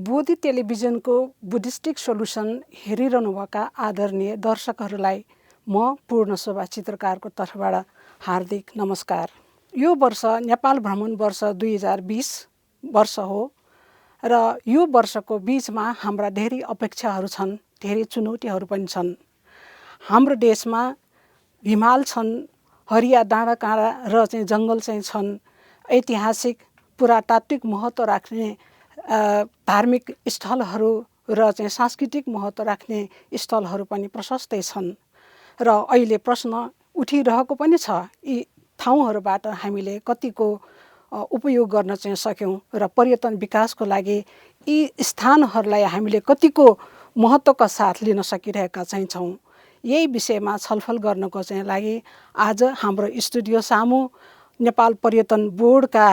बोधी टेलिभिजनको बुद्धिस्टिक सोल्युसन हेरिरहनुभएका आदरणीय दर्शकहरूलाई म पूर्ण शोभा चित्रकारको तर्फबाट हार्दिक नमस्कार। यो वर्ष नेपाल भ्रमण वर्ष 2020 वर्ष हो र यो वर्षको बिचमा हाम्रा धेरै अपेक्षाहरू छन्, धेरै चुनौतीहरू पनि छन्। हाम्रो देशमा हिमाल छन्, हरिया डाँडाकाँडा र जङ्गल छन्, ऐतिहासिक पुरातात्विक महत्त्व राख्ने धार्मिक स्थलहरू र सांस्कृतिक महत्त्व राख्ने स्थलहरू पनि प्रशस्तै छन् र अहिले प्रश्न उठिरहेको पनि छ, यी ठाउँहरूबाट हामीले कतिको उपयोग गर्न सक्यौँ र पर्यटन विकासको लागि यी स्थानहरूलाई हामीले कतिको महत्त्वका साथ लिन सकिरहेका छौँ। यही विषयमा छलफल गर्नको लागि आज हाम्रो स्टुडियो सामु नेपाल पर्यटन बोर्डका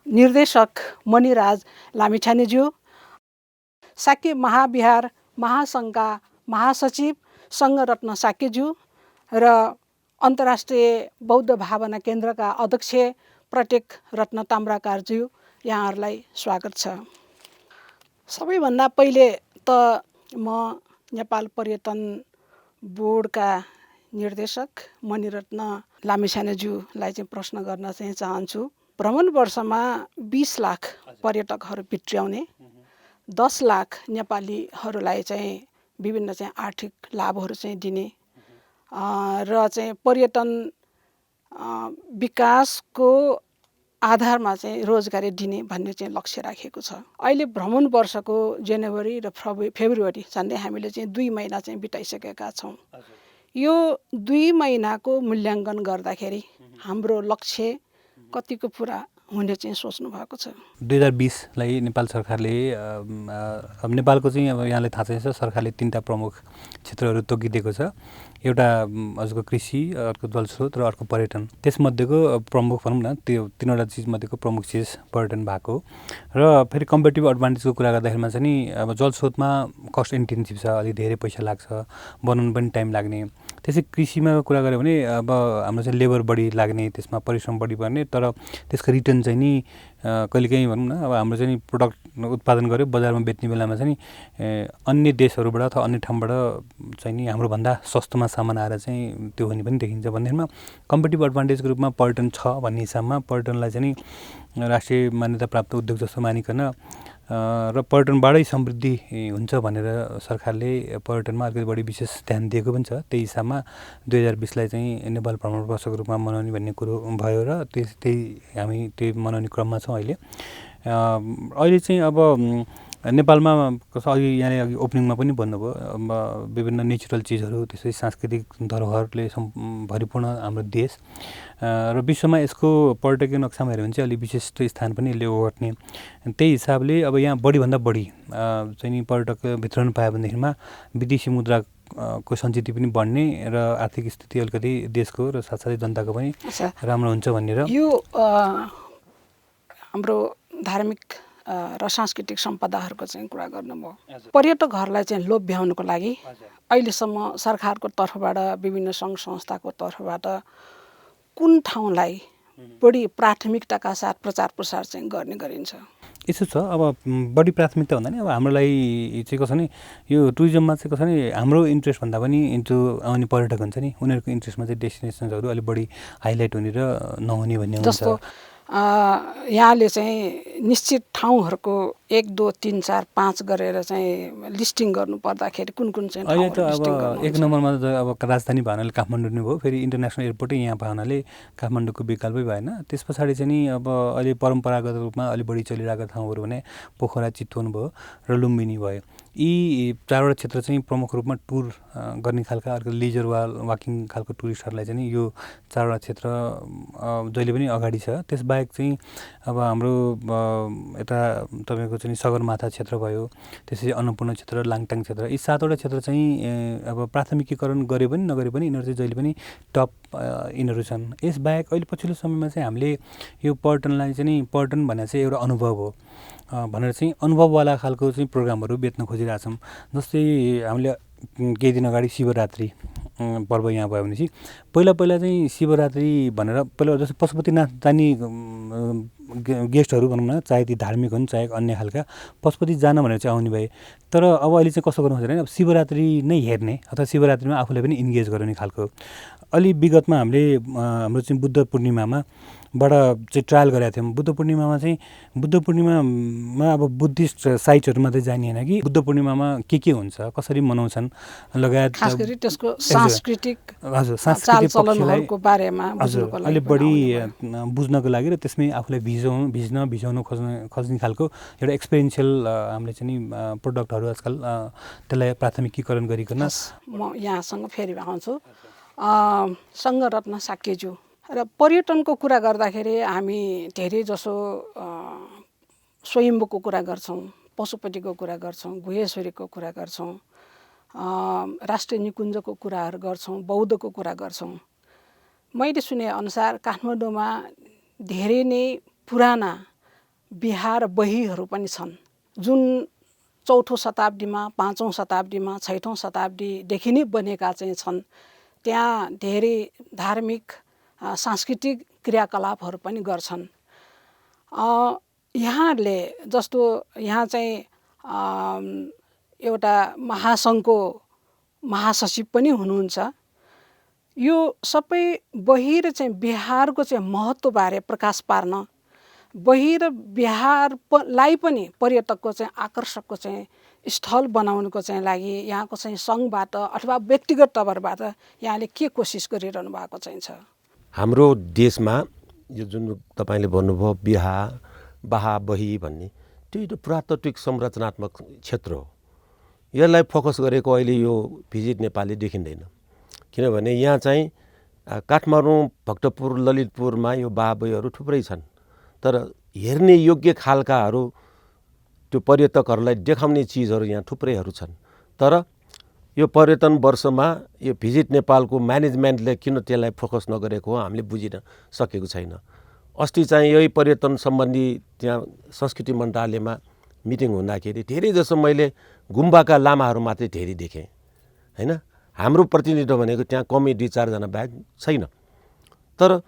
निर्देशक मणिराज लामिछानेज्यू, साक्य महाविहार महासङ्घका महासचिव सङ्घरत्न साक्यज्यू र अन्तर्राष्ट्रिय बौद्ध भावना केन्द्रका अध्यक्ष प्रटेक रत्न ताम्राकारज्यू, यहाँहरूलाई स्वागत छ। सबैभन्दा पहिले त म नेपाल पर्यटन बोर्डका निर्देशक मणिरत्न लामिछानेज्यूलाई प्रश्न गर्न चाहन्छु। भ्रमण वर्षमा 20 लाख पर्यटकहरू भित्र्याउने, 10 लाख नेपालीहरूलाई विभिन्न आर्थिक लाभहरू दिने र पर्यटन विकासको आधारमा रोजगारी दिने भन्ने लक्ष्य राखिएको छ। अहिले भ्रमण वर्षको जनवरी र फेब्रुअरी झन्डै हामीले 2 महिना बिताइसकेका छौँ। यो 2 महिनाको मूल्याङ्कन गर्दाखेरि हाम्रो लक्ष्य कतिको पुरा हुने सोच्नु भएको छ? 2020लाई नेपाल सरकारले नेपालको अब यहाँले थाहा छ सरकारले 3टा प्रमुख क्षेत्रहरू तोकिदिएको छ। एउटा हजुरको कृषि, अर्को जलस्रोत र अर्को पर्यटन। त्यसमध्येको प्रमुख भनौँ न त्यो 3वटा चिजमध्येको प्रमुख चिज पर्यटन भएको र फेरि कम्पेटिटिभ एडभान्टेजको कुरा गर्दाखेरिमा नि अब जलस्रोतमा कस्ट इन्टेन्सिभ छ, अलिक धेरै पैसा लाग्छ, बनाउनु पनि टाइम लाग्ने। त्यसै कृषिमा कुरा गऱ्यो भने अब हाम्रो लेबर बढी लाग्ने, त्यसमा परिश्रम बढी पर्ने, तर त्यसको रिटर्न नि कहिलेकाहीँ भनौँ न अब हाम्रो प्रोडक्ट उत्पादन गर्यो बजारमा बेच्ने बेलामा अन्य देशहरूबाट अथवा अन्य ठाउँबाट नि हाम्रोभन्दा सस्तोमा सामान आएर त्यो हुने पनि देखिन्छ। भन्दैमा कम्पेटिटिभ एडभान्टेजको रूपमा पर्यटन छ भन्ने हिसाबमा पर्यटनलाई राष्ट्रिय मान्यता प्राप्त उद्योग जस्तो मानिकन र पर्यटनबाटै समृद्धि हुन्छ भनेर सरकारले पर्यटनमा अलिकति बढी विशेष ध्यान दिएको पनि छ। त्यही हिसाबमा 2020लाई नेपाल भ्रमण वर्षको रूपमा मनाउने भन्ने कुरो भयो र त्यही हामी त्यही मनाउने क्रममा छौँ अहिले। अब नेपालमा अघि यहाँले अघि ओपनिङमा पनि भन्नुभयो, विभिन्न नेचुरल चिजहरू त्यसै सांस्कृतिक धरोहरले भरिपूर्ण हाम्रो देश र विश्वमा यसको पर्यटकीय नक्सामा हेऱ्यो भने अलिक विशिष्ट स्थान पनि यसले ओगट्ने। त्यही हिसाबले अब यहाँ बढीभन्दा बढी पर्यटक भित्रन पायो भनेदेखिमा विदेशी मुद्रा को सञ्चित पनि बढ्ने र आर्थिक स्थिति अलिकति देशको र साथसाथै जनताको पनि राम्रो हुन्छ भनेर यो हाम्रो धार्मिक र सांस्कृतिक सम्पदाहरूको कुरा गर्नुभयो। पर्यटकहरूलाई लोभ्याउनको लागि अहिलेसम्म सरकारको तर्फबाट विभिन्न सङ्घ संस्थाको तर्फबाट कुन ठाउँलाई बढी प्राथमिकताका साथ प्रचार प्रसार गर्ने गरिन्छ? यसो छ, अब बढी प्राथमिकता भन्दा नि अब हाम्रो लागि कसो नि यो टुरिज्ममा कसो नि हाम्रो इन्ट्रेस्ट भन्दा पनि जो आउने पर्यटक हुन्छ नि उनीहरूको इन्ट्रेस्टमा डेस्टिनेसन्सहरू अलिक बढी हाइलाइट हुने र नहुने भन्ने हुन्छ। जस्तो यहाँले निश्चित ठाउँहरूको 1, 2, 3, 4, 5 गरेर लिस्टिङ गर्नु पर्दाखेरि कुन कुन अहिले त अब 1 नम्बरमा त अब राजधानी भयो हुनाले काठमाडौँ नै भयो, फेरि इन्टरनेसनल एयरपोर्टै यहाँ भयो हुनाले काठमाडौँको विकल्पै भएन। त्यस पछाडि अब अहिले परम्परागत रूपमा अलिक बढी चलिरहेका ठाउँहरू भने पोखरा, चितवन भयो र लुम्बिनी भयो। यी 4वटा क्षेत्र प्रमुख रूपमा टुर गर्ने खालका अर्को लेजर वाकिङ खालको टुरिस्टहरूलाई यो 4वटा क्षेत्र जहिले पनि अगाडि छ। त्यसबाहेक अब हाम्रो यता तपाईँको सगरमाथा क्षेत्र भयो, त्यसै अन्नपूर्ण क्षेत्र, लाङटाङ क्षेत्र, यी 7वटा क्षेत्र अब प्राथमिकीकरण गरे पनि नगरे पनि यिनीहरू जहिले पनि टप यिनीहरू छन्। यसबाहेक अहिले पछिल्लो समयमा हामीले यो पर्यटनलाई पर्यटन भने एउटा अनुभव हो भनेर अनुभववाला खालको प्रोग्रामहरू बेच्न खोजिरहेछौँ। जस्तै हामीले केही दिन अगाडि शिवरात्रि पर्व यहाँ भयो भनेपछि पहिला शिवरात्रि भनेर पहिला जस्तो पशुपतिनाथ जाने गेस्टहरू भनौँ न, चाहे ती धार्मिक हुन् चाहे अन्य खालका, पशुपति जान भनेर चाहिँ आउने भए। तर अब अहिले चाहिँ कस्तो गर्नु खोजेर अब शिवरात्रि नै हेर्ने अथवा शिवरात्रिमा आफूलाई पनि इन्गेज गराउने खालको। अलि विगतमा हामीले हाम्रो चाहिँ बुद्ध पूर्णिमामा बाट चाहिँ ट्रायल गरेका थियौँ। बुद्ध पूर्णिमामा चाहिँ बुद्ध पूर्णिमामा अब बुद्धिस्ट साइट्सहरू मात्रै जाने होइन कि बुद्ध पूर्णिमामा के हुन्छ, कसरी मनाउँछन् लगायत खास गरी त्यसको सांस्कृतिक हजुर सांस्कृतिक पक्षलाई बारेमा हजुर अलि बढी बुझ्नको लागि र त्यसमै आफूलाई भिजाउनु खोज्ने खालको एउटा एक्सपिरियन्सियल हामीले चाहिँ नि प्रोडक्टहरू आजकल त्यसलाई प्राथमिकीकरण गरिकन। म यहाँसँग फेरि आउँछु। सङ्गरत्न साक्यज्यू र पर्यटनको कुरा गर्दाखेरि हामी धेरै जसो स्वयम्भूको कुरा गर्छौँ, पशुपतिको कुरा गर्छौँ, गुहेश्वरीको कुरा गर्छौँ, राष्ट्रिय निकुञ्जको कुराहरू गर्छौँ, बौद्धको कुरा गर्छौँ। मैले सुनेअनुसार काठमाडौँमा धेरै नै पुराना बिहार बहीहरू पनि छन् जुन 4औं शताब्दीमा, 5औं शताब्दीमा, 6औं शताब्दीदेखि नै बनेका चाहिँ छन्। त्यहाँ धेरै धार्मिक सांस्कृतिक क्रियाकलापहरू पनि गर्छन्। यहाँहरूले जस्तो यहाँ चाहिँ एउटा महासङ्घको महासचिव पनि हुनुहुन्छ। यो सबै बही र चाहिँ बिहारको चाहिँ महत्त्वबारे प्रकाश पार्न, बही र बिहारलाई पनि पर्यटकको चाहिँ आकर्षकको चाहिँ स्थल बनाउनुको चाहिँ लागि यहाँको चाहिँ सङ्घबाट अथवा व्यक्तिगत तवरबाट यहाँले के कोसिस गरिरहनु भएको चाहिँ छ? हाम्रो देशमा यो जुन तपाईँले भन्नुभयो बाहा बही भन्ने, त्यो एउटा पुरातात्विक संरचनात्मक क्षेत्र हो। यसलाई फोकस गरेको अहिले यो भिजिट नेपालले देखिँदैन। किनभने यहाँ चाहिँ काठमाडौँ, भक्तपुर, ललितपुरमा यो बाहा बहीहरू थुप्रै छन्, तर हेर्ने योग्य खालकाहरू त्यो पर्यटकहरूलाई देखाउने चिजहरू यहाँ थुप्रैहरू छन्। तर यो पर्यटन वर्षमा यो भिजिट नेपालको म्यानेजमेन्टले किन त्यसलाई फोकस नगरेको हो हामीले बुझिन सकेको छैन। अस्ति चाहिँ यही पर्यटन सम्बन्धी त्यहाँ संस्कृति मन्त्रालयमा मिटिङ हुँदाखेरि धेरै जसो मैले गुम्बाका लामाहरू मात्रै धेरै देखेँ हैन। हाम्रो प्रतिनिधित्व भनेको त्यहाँ कमै 2-4 जना बाहेक छैन। तर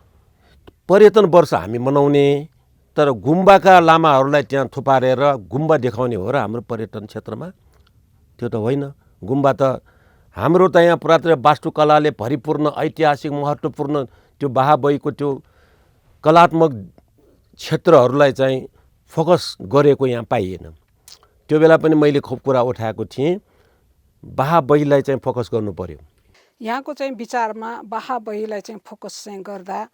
पर्यटन वर्ष हामी मनाउने, तर गुम्बाका लामाहरूलाई त्यहाँ थुपारेर गुम्बा देखाउने हो र हाम्रो पर्यटन क्षेत्रमा? त्यो त होइन। गुम्बा त हाम्रो त यहाँ पुरातत्व वास्तुकलाले भरिपूर्ण ऐतिहासिक महत्त्वपूर्ण त्यो बाहा बहीको त्यो कलात्मक क्षेत्रहरूलाई चाहिँ फोकस गरेको यहाँ पाइएन। त्यो बेला पनि मैले खुब कुरा उठाएको थिएँ, बाहा बहीलाई चाहिँ फोकस गर्नु पर्यो। यहाँको चाहिँ विचारमा बाहा बहीलाई चाहिँ फोकस चाहिँ गर्दा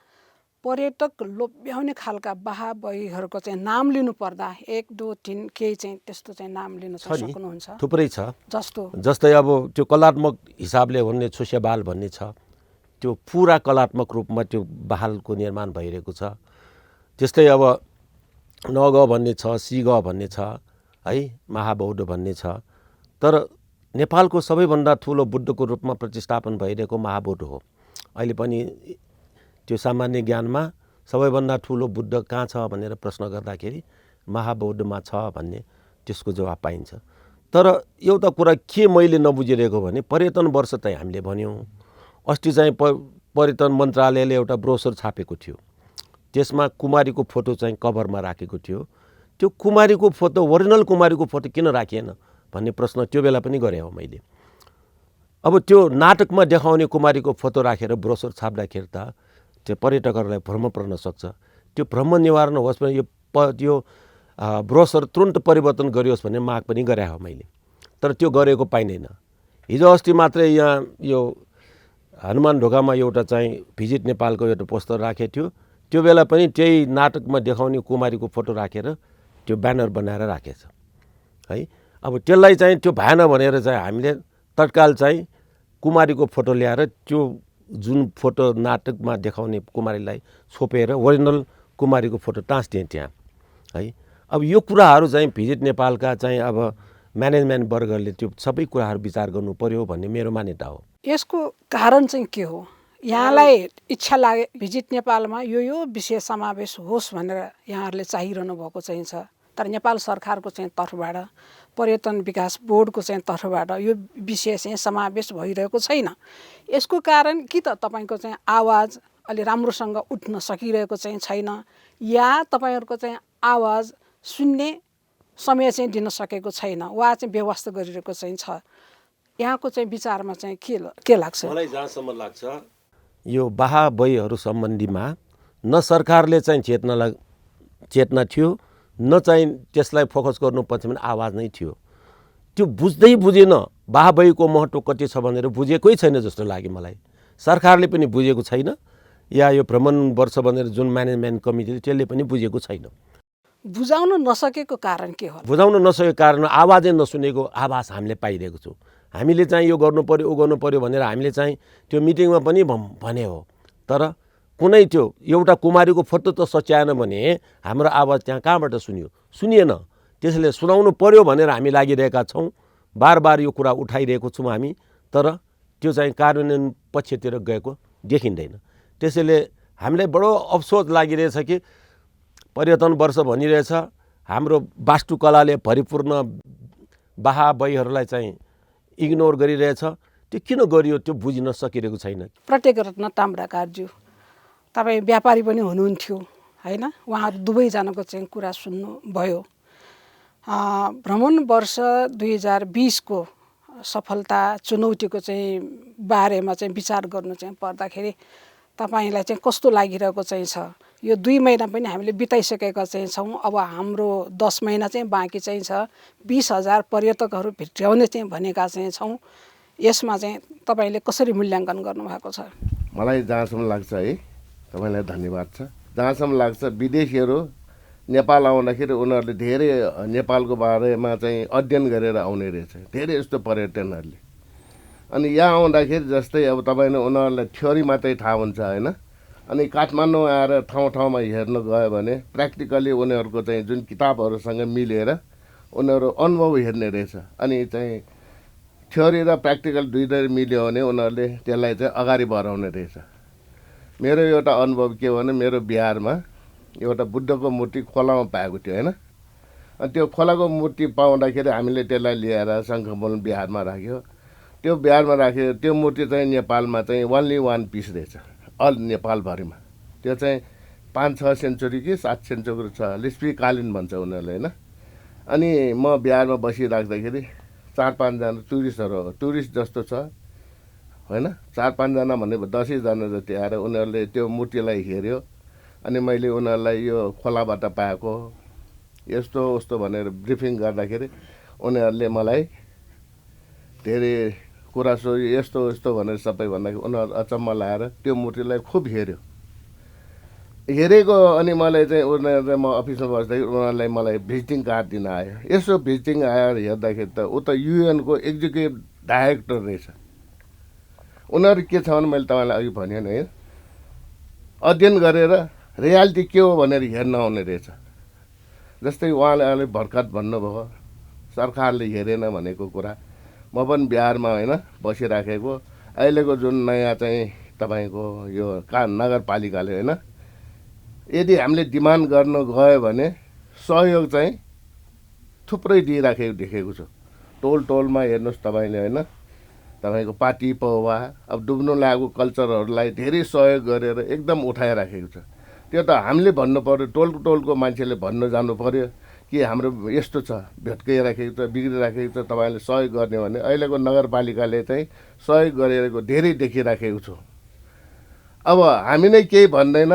पर्यटक लोभ्याउने खालका बाहा बहीहरूको चाहिँ नाम लिनु पर्दा 1, 2, 3 केही चाहिँ त्यस्तो चाहिँ नाम लिन सक्नुहुन्छ? थुप्रै छ। जस्तै अब त्यो कलात्मक हिसाबले भन्ने छुसेबाल भन्ने छ, त्यो पुरा कलात्मक रूपमा त्यो बहालको निर्माण भइरहेको छ। त्यस्तै अब नग भन्ने छ, सिग भन्ने छ है, महाबौद्ध भन्ने छ। तर नेपालको सबैभन्दा ठुलो बुद्धको रूपमा प्रतिस्थापन भइरहेको महाबौद्ध हो। अहिले पनि त्यो सामान्य ज्ञानमा सबैभन्दा ठुलो बुद्ध कहाँ छ भनेर प्रश्न गर्दाखेरि महाबौद्धमा छ भन्ने त्यसको जवाब पाइन्छ। तर एउटा कुरा के मैले नबुझिरहेको भने पर्यटन वर्ष चाहिँ हामीले भन्यौँ, अस्ति चाहिँ पर्यटन मन्त्रालयले एउटा ब्रोसर छापेको थियो, त्यसमा कुमारीको फोटो चाहिँ कभरमा राखेको थियो। त्यो कुमारीको फोटो, ओरिजिनल कुमारीको फोटो किन राखिएन भन्ने प्रश्न त्यो बेला पनि गरेँ हो मैले। अब त्यो नाटकमा देखाउने कुमारीको फोटो राखेर ब्रोसर छाप्दाखेरि त त्यो पर्यटकहरूलाई भ्रम पर्न सक्छ। त्यो भ्रम निवारण होस् भने यो ब्रोसर तुरन्त परिवर्तन गरियोस् भन्ने माग पनि गरे हो मैले। तर त्यो गरेको पाइँदैन। हिजो अस्ति मात्रै यहाँ यो हनुमान ढोकामा एउटा चाहिँ भिजिट नेपालको एउटा पोस्टर राखेको थियो। त्यो बेला पनि त्यही नाटकमा देखाउने कुमारीको फोटो राखेर त्यो ब्यानर बनाएर राखेछ है। अब त्यसलाई चाहिँ त्यो भएन भनेर चाहिँ हामीले तत्काल चाहिँ कुमारीको फोटो ल्याएर त्यो जुन फोटो नाटकमा देखाउने कुमारीलाई छोपेर ओरिजिनल कुमारीको फोटो टाँसिदिएँ त्यहाँ है। अब यो कुराहरू चाहिँ भिजिट नेपालका चाहिँ अब म्यानेजमेन्ट वर्गले त्यो सबै कुराहरू विचार गर्नु पर्यो भन्ने मेरो मान्यता हो। यसको कारण चाहिँ के हो? यहाँलाई इच्छा लागे भिजिट नेपालमा यो विषय समावेश होस् भनेर यहाँहरूले चाहिरहनु भएको चाहिँ छ, तर नेपाल सरकारको चाहिँ तर्फबाट, पर्यटन विकास बोर्डको चाहिँ तर्फबाट यो विषय चाहिँ समावेश भइरहेको छैन। यसको कारण कि त तपाईँको चाहिँ आवाज अलि राम्रोसँग उठ्न सकिरहेको चाहिँ छैन या तपाईँहरूको चाहिँ आवाज सुन्ने समय चाहिँ दिन सकेको छैन वा चाहिँ व्यवस्था गरिरहेको चाहिँ छ यहाँको चाहिँ विचारमा चाहिँ के लाग्छ? मलाई जहाँसम्म लाग्छ यो बाहाबैहरू सम्बन्धीमा न सरकारले चाहिँ चेतना थियो न चाहिँ त्यसलाई फोकस गर्नुपर्छ भने आवाज नै थियो। त्यो बुझ्दै बुझेन बाहाबैको महत्त्व कति छ भनेर बुझेकै छैन जस्तो लाग्यो मलाई। सरकारले पनि बुझेको छैन या यो भ्रमण वर्ष भनेर जुन म्यानेजमेन्ट कमिटी त्यसले पनि बुझेको छैन। बुझाउन नसकेको कारण के हो? बुझाउन नसकेको कारण आवाजै नसुनेको आवाज हामीले पाइरहेको छौँ। हामीले चाहिँ यो गर्नु पर्यो ऊ गर्नु पर्यो भनेर हामीले चाहिँ त्यो मिटिङमा पनि भने हो, तर कुनै त्यो एउटा कुमारीको फोटो त सच्याएन भने हाम्रो आवाज त्यहाँ कहाँबाट सुनिएन। त्यसैले सुनाउनु पर्यो भनेर हामी लागिरहेका छौँ। बार यो कुरा उठाइरहेको छौँ हामी, तर त्यो चाहिँ कार्यान्वयन पक्षतिर गएको देखिँदैन। त्यसैले हामीलाई बडो अफसोस लागिरहेछ कि पर्यटन वर्ष भनिरहेछ हाम्रो वास्तुकलाले भरिपूर्ण बाहाबैहरूलाई चाहिँ इग्नोर गरिरहेछ। त्यो किन गरियो त्यो बुझ्न सकिरहेको छैन। प्रत्येक रत्न ताम्राकारज्यू तपाईँ व्यापारी पनि हुनुहुन्थ्यो होइन? उहाँहरू दुवैजनाको चाहिँ कुरा सुन्नुभयो। भ्रमण वर्ष 2020को सफलता चुनौतीको चाहिँ बारेमा चाहिँ विचार गर्नु चाहिँ पर्दाखेरि तपाईँलाई चाहिँ कस्तो लागिरहेको चाहिँ छ? यो 2 महिना पनि हामीले बिताइसकेका चाहिँ छौँ। अब हाम्रो 10 महिना चाहिँ बाँकी चाहिँ छ। 20,000 पर्यटकहरू भित्र्याउने चाहिँ भनेका चाहिँ छौँ। यसमा चाहिँ तपाईँले कसरी मूल्याङ्कन गर्नुभएको छ? मलाई जहाँसम्म लाग्छ है, तपाईँलाई धन्यवाद छ। जहाँसम्म लाग्छ विदेशीहरू नेपाल आउँदाखेरि उनीहरूले धेरै नेपालको बारेमा चाहिँ अध्ययन गरेर आउने रहेछ, धेरै जस्तो पर्यटनहरूले। अनि यहाँ आउँदाखेरि जस्तै अब तपाईँले उनीहरूलाई थ्योरी मात्रै थाहा हुन्छ होइन, अनि काठमाडौँ आएर ठाउँमा हेर्न गयो भने प्र्याक्टिकली उनीहरूको चाहिँ जुन किताबहरूसँग मिलेर उनीहरू अनुभव हेर्ने रहेछ। अनि चाहिँ थ्योरी र प्र्याक्टिकल दुइटै मिल्यो भने उनीहरूले त्यसलाई चाहिँ अगाडि बढाउने रहेछ। मेरो एउटा अनुभव के भने मेरो बिहारमा एउटा बुद्धको मूर्ति खोलामा पाएको थियो होइन। अनि त्यो खोलाको मूर्ति पाउँदाखेरि हामीले त्यसलाई लिएर शङ्खमूल बिहारमा राख्यो। त्यो बिहारमा राखेर त्यो मूर्ति चाहिँ नेपालमा चाहिँ ओन्ली 1 पिस रहेछ अल नेपालभरिमा। त्यो चाहिँ 5-6 सेन्चुरी कि 7 सेन्चुरी छ, लिस्पीकालीन भन्छ उनीहरूले होइन। अनि म बिहारमा बसिराख्दाखेरि 4-5 जना टुरिस्ट जस्तो छ होइन, 4-5 जना भने 10 जना जति आएर उनीहरूले त्यो मूर्तिलाई हेऱ्यो। अनि मैले उनीहरूलाई यो खोलाबाट पाएको यस्तो उस्तो भनेर ब्रिफिङ गर्दाखेरि उनीहरूले मलाई धेरै कुरा सोध्यो, यस्तो भनेर सबै भन्दाखेरि उनीहरू अचम्म लाएर त्यो मूर्तिलाई खुब हेरेको। अनि मलाई चाहिँ उनीहरूले म अफिसमा बस्दाखेरि उनीहरूलाई मलाई भिजिटिङ कार्ड दिन आयो। यसो भिजिटिङ आएर हेर्दाखेरि त ऊ त युएनको एक्जिक्युटिभ डाइरेक्टर रहेछ। उनीहरू के छ भने मैले तपाईँलाई अघि भने है, अध्ययन गरेर रियालिटी के हो भनेर हेर्न आउने रहेछ। जस्तै उहाँले भर्खर भन्नुभयो सरकारले हेरेन भनेको कुरा। म पनि बिहारमा होइन बसिराखेको, अहिलेको जुन नयाँ चाहिँ तपाईँको यो नगरपालिकाले होइन, यदि हामीले डिमान्ड गर्न गयो भने सहयोग चाहिँ थुप्रै दिइराखेको देखेको छु। टोलमा हेर्नुहोस् तपाईँले होइन, तपाईँको पार्टी पौवा अब डुब्नु लागेको कल्चरहरूलाई धेरै सहयोग गरेर एकदम उठाइराखेको छ। त्यो त हामीले भन्नु पऱ्यो, टोलको मान्छेले भन्नु जानु पऱ्यो कि हाम्रो यस्तो छ, भत्काइराखेको छ, बिग्रिराखेको छ, तपाईँले सहयोग गर्ने भने अहिलेको नगरपालिकाले चाहिँ सहयोग गरेको धेरै देखिराखेको छु। अब हामी नै केही भन्दैन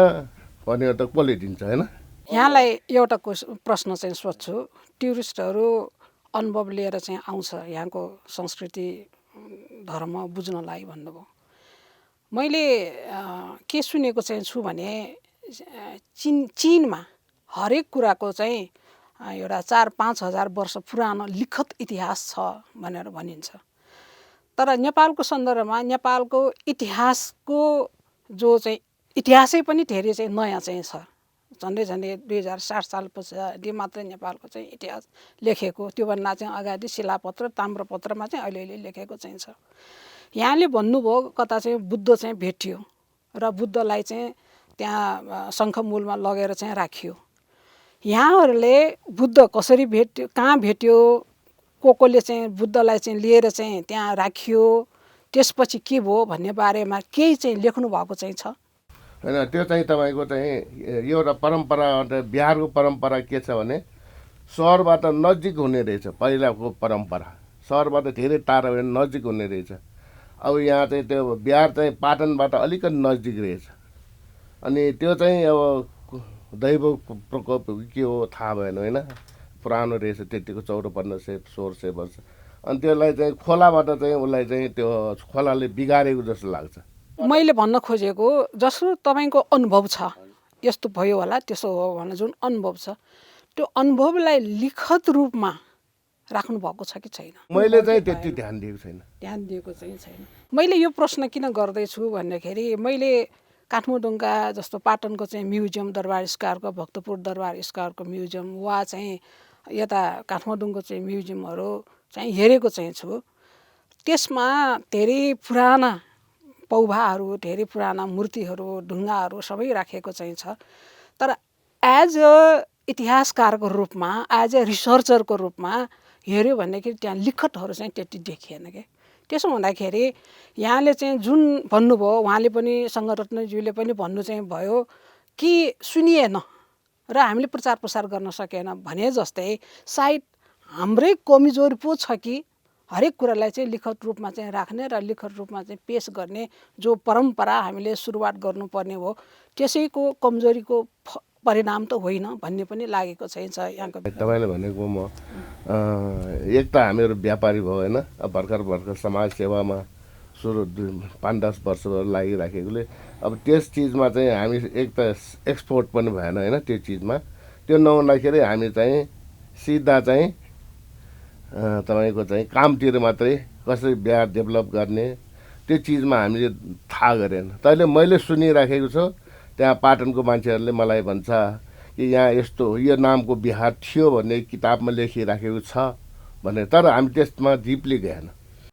भने त कसले दिन्छ होइन? यहाँलाई एउटा प्रश्न चाहिँ सोध्छु। टुरिस्टहरू अनुभव लिएर चाहिँ आउँछ यहाँको संस्कृति धर्म बुझ्नलाई भन्नुभयो। मैले के सुनेको चाहिँ छु भने चीनमा हरेक कुराको चाहिँ एउटा 4-5 हजार वर्ष पुरानो लिखित इतिहास छ भनेर भनिन्छ। तर नेपालको सन्दर्भमा नेपालको इतिहासको जो चाहिँ इतिहासै पनि धेरै चाहिँ नयाँ चाहिँ छ। झन्डै 2060 साल पछाडि मात्रै नेपालको चाहिँ इतिहास लेखेको, त्योभन्दा चाहिँ अगाडि शिलापत्र ताम्रपत्रमा चाहिँ अलिअलि लेखेको चाहिँ छ। यहाँले भन्नुभयो कता चाहिँ बुद्ध चाहिँ भेटियो र बुद्धलाई चाहिँ त्यहाँ शङ्खमूलमा लगेर चाहिँ राखियो। यहाँहरूले बुद्ध कसरी भेट्यो, कहाँ भेट्यो, कोले चाहिँ बुद्धलाई चाहिँ लिएर चाहिँ त्यहाँ राखियो, त्यसपछि के भयो भन्ने बारेमा केही चाहिँ लेख्नु भएको चाहिँ छ? होइन त्यो चाहिँ तपाईँको चाहिँ एउटा परम्परा बिहारको परम्परा के छ भने सहरबाट नजिक हुने रहेछ पहिलाको परम्परा सहरबाट धेरै टाढा भने नजिक हुने रहेछ अब यहाँ चाहिँ त्यो बिहार चाहिँ पाटनबाट अलिकति नजिक रहेछ अनि त्यो चाहिँ अब दैव प्रकोप के हो थाहा भएन होइन पुरानो रहेछ त्यतिको 1400-1600 वर्ष अनि त्यसलाई चाहिँ खोलाबाट चाहिँ उसलाई चाहिँ त्यो खोलाले बिगारेको जस्तो लाग्छ मैले भन्न खोजेको जसो तपाईँको अनुभव छ यस्तो भयो होला त्यसो हो भने जुन अनुभव छ त्यो अनुभवलाई लिखत रूपमा राख्नु भएको छ कि छैन मैले चाहिँ त्यति ध्यान दिएको छैन ध्यान दिएको चाहिँ छैन मैले यो प्रश्न किन गर्दैछु भन्दाखेरि मैले काठमाडौँका जस्तो पाटनको चाहिँ म्युजियम दरबार स्क्वायरको भक्तपुर दरबार स्क्वायरको म्युजियम वा चाहिँ यता काठमाडौँको चाहिँ म्युजियमहरू चाहिँ हेरेको चाहिँ छु त्यसमा धेरै पुराना पौभाहरू धेरै पुराना मूर्तिहरू ढुङ्गाहरू सबै राखेको चाहिँ छ तर एज अ इतिहासकारको रूपमा एज अ रिसर्चरको रूपमा हेऱ्यो भनेदेखि त्यहाँ लिखतहरू चाहिँ त्यति देखिएन क्या त्यसो हुँदाखेरि यहाँले चाहिँ जुन भन्नुभयो उहाँले पनि सङ्गरत्नज्यूले पनि भन्नु चाहिँ भयो कि सुनिएन र हामीले प्रचार प्रसार गर्न सकेन भने जस्तै सायद हाम्रै कमजोरी पो छ कि हरेक कुरालाई चाहिँ लिखत रूपमा चाहिँ राख्ने र लिखत रूपमा चाहिँ पेश गर्ने जो परम्परा हामीले सुरुवात गर्नुपर्ने हो त्यसैको कमजोरीको परिणाम त होइन भन्ने पनि लागेको छ यहाँको तपाईँले भनेको म एक त हामीहरू व्यापारी भयो होइन भर्खर समाज सेवामा सुरु 5-10 वर्ष लागिराखेकोले अब त्यस चिजमा चाहिँ हामी एक त एक्सपोर्ट पनि भएन होइन त्यो चिजमा त्यो नहुँदाखेरि हामी चाहिँ सिधा चाहिँ तपाईँको चाहिँ कामतिर मात्रै कसरी बिहार डेभलप गर्ने त्यो चिजमा हामीले थाहा गरेन तैँले मैले सुनिराखेको छु त्यहाँ पाटनको मान्छेहरूले मलाई भन्छ कि यहाँ यस्तो यो नामको बिहार थियो भन्ने किताबमा लेखिराखेको छ भने तर हामी त्यसमा डिपली गएन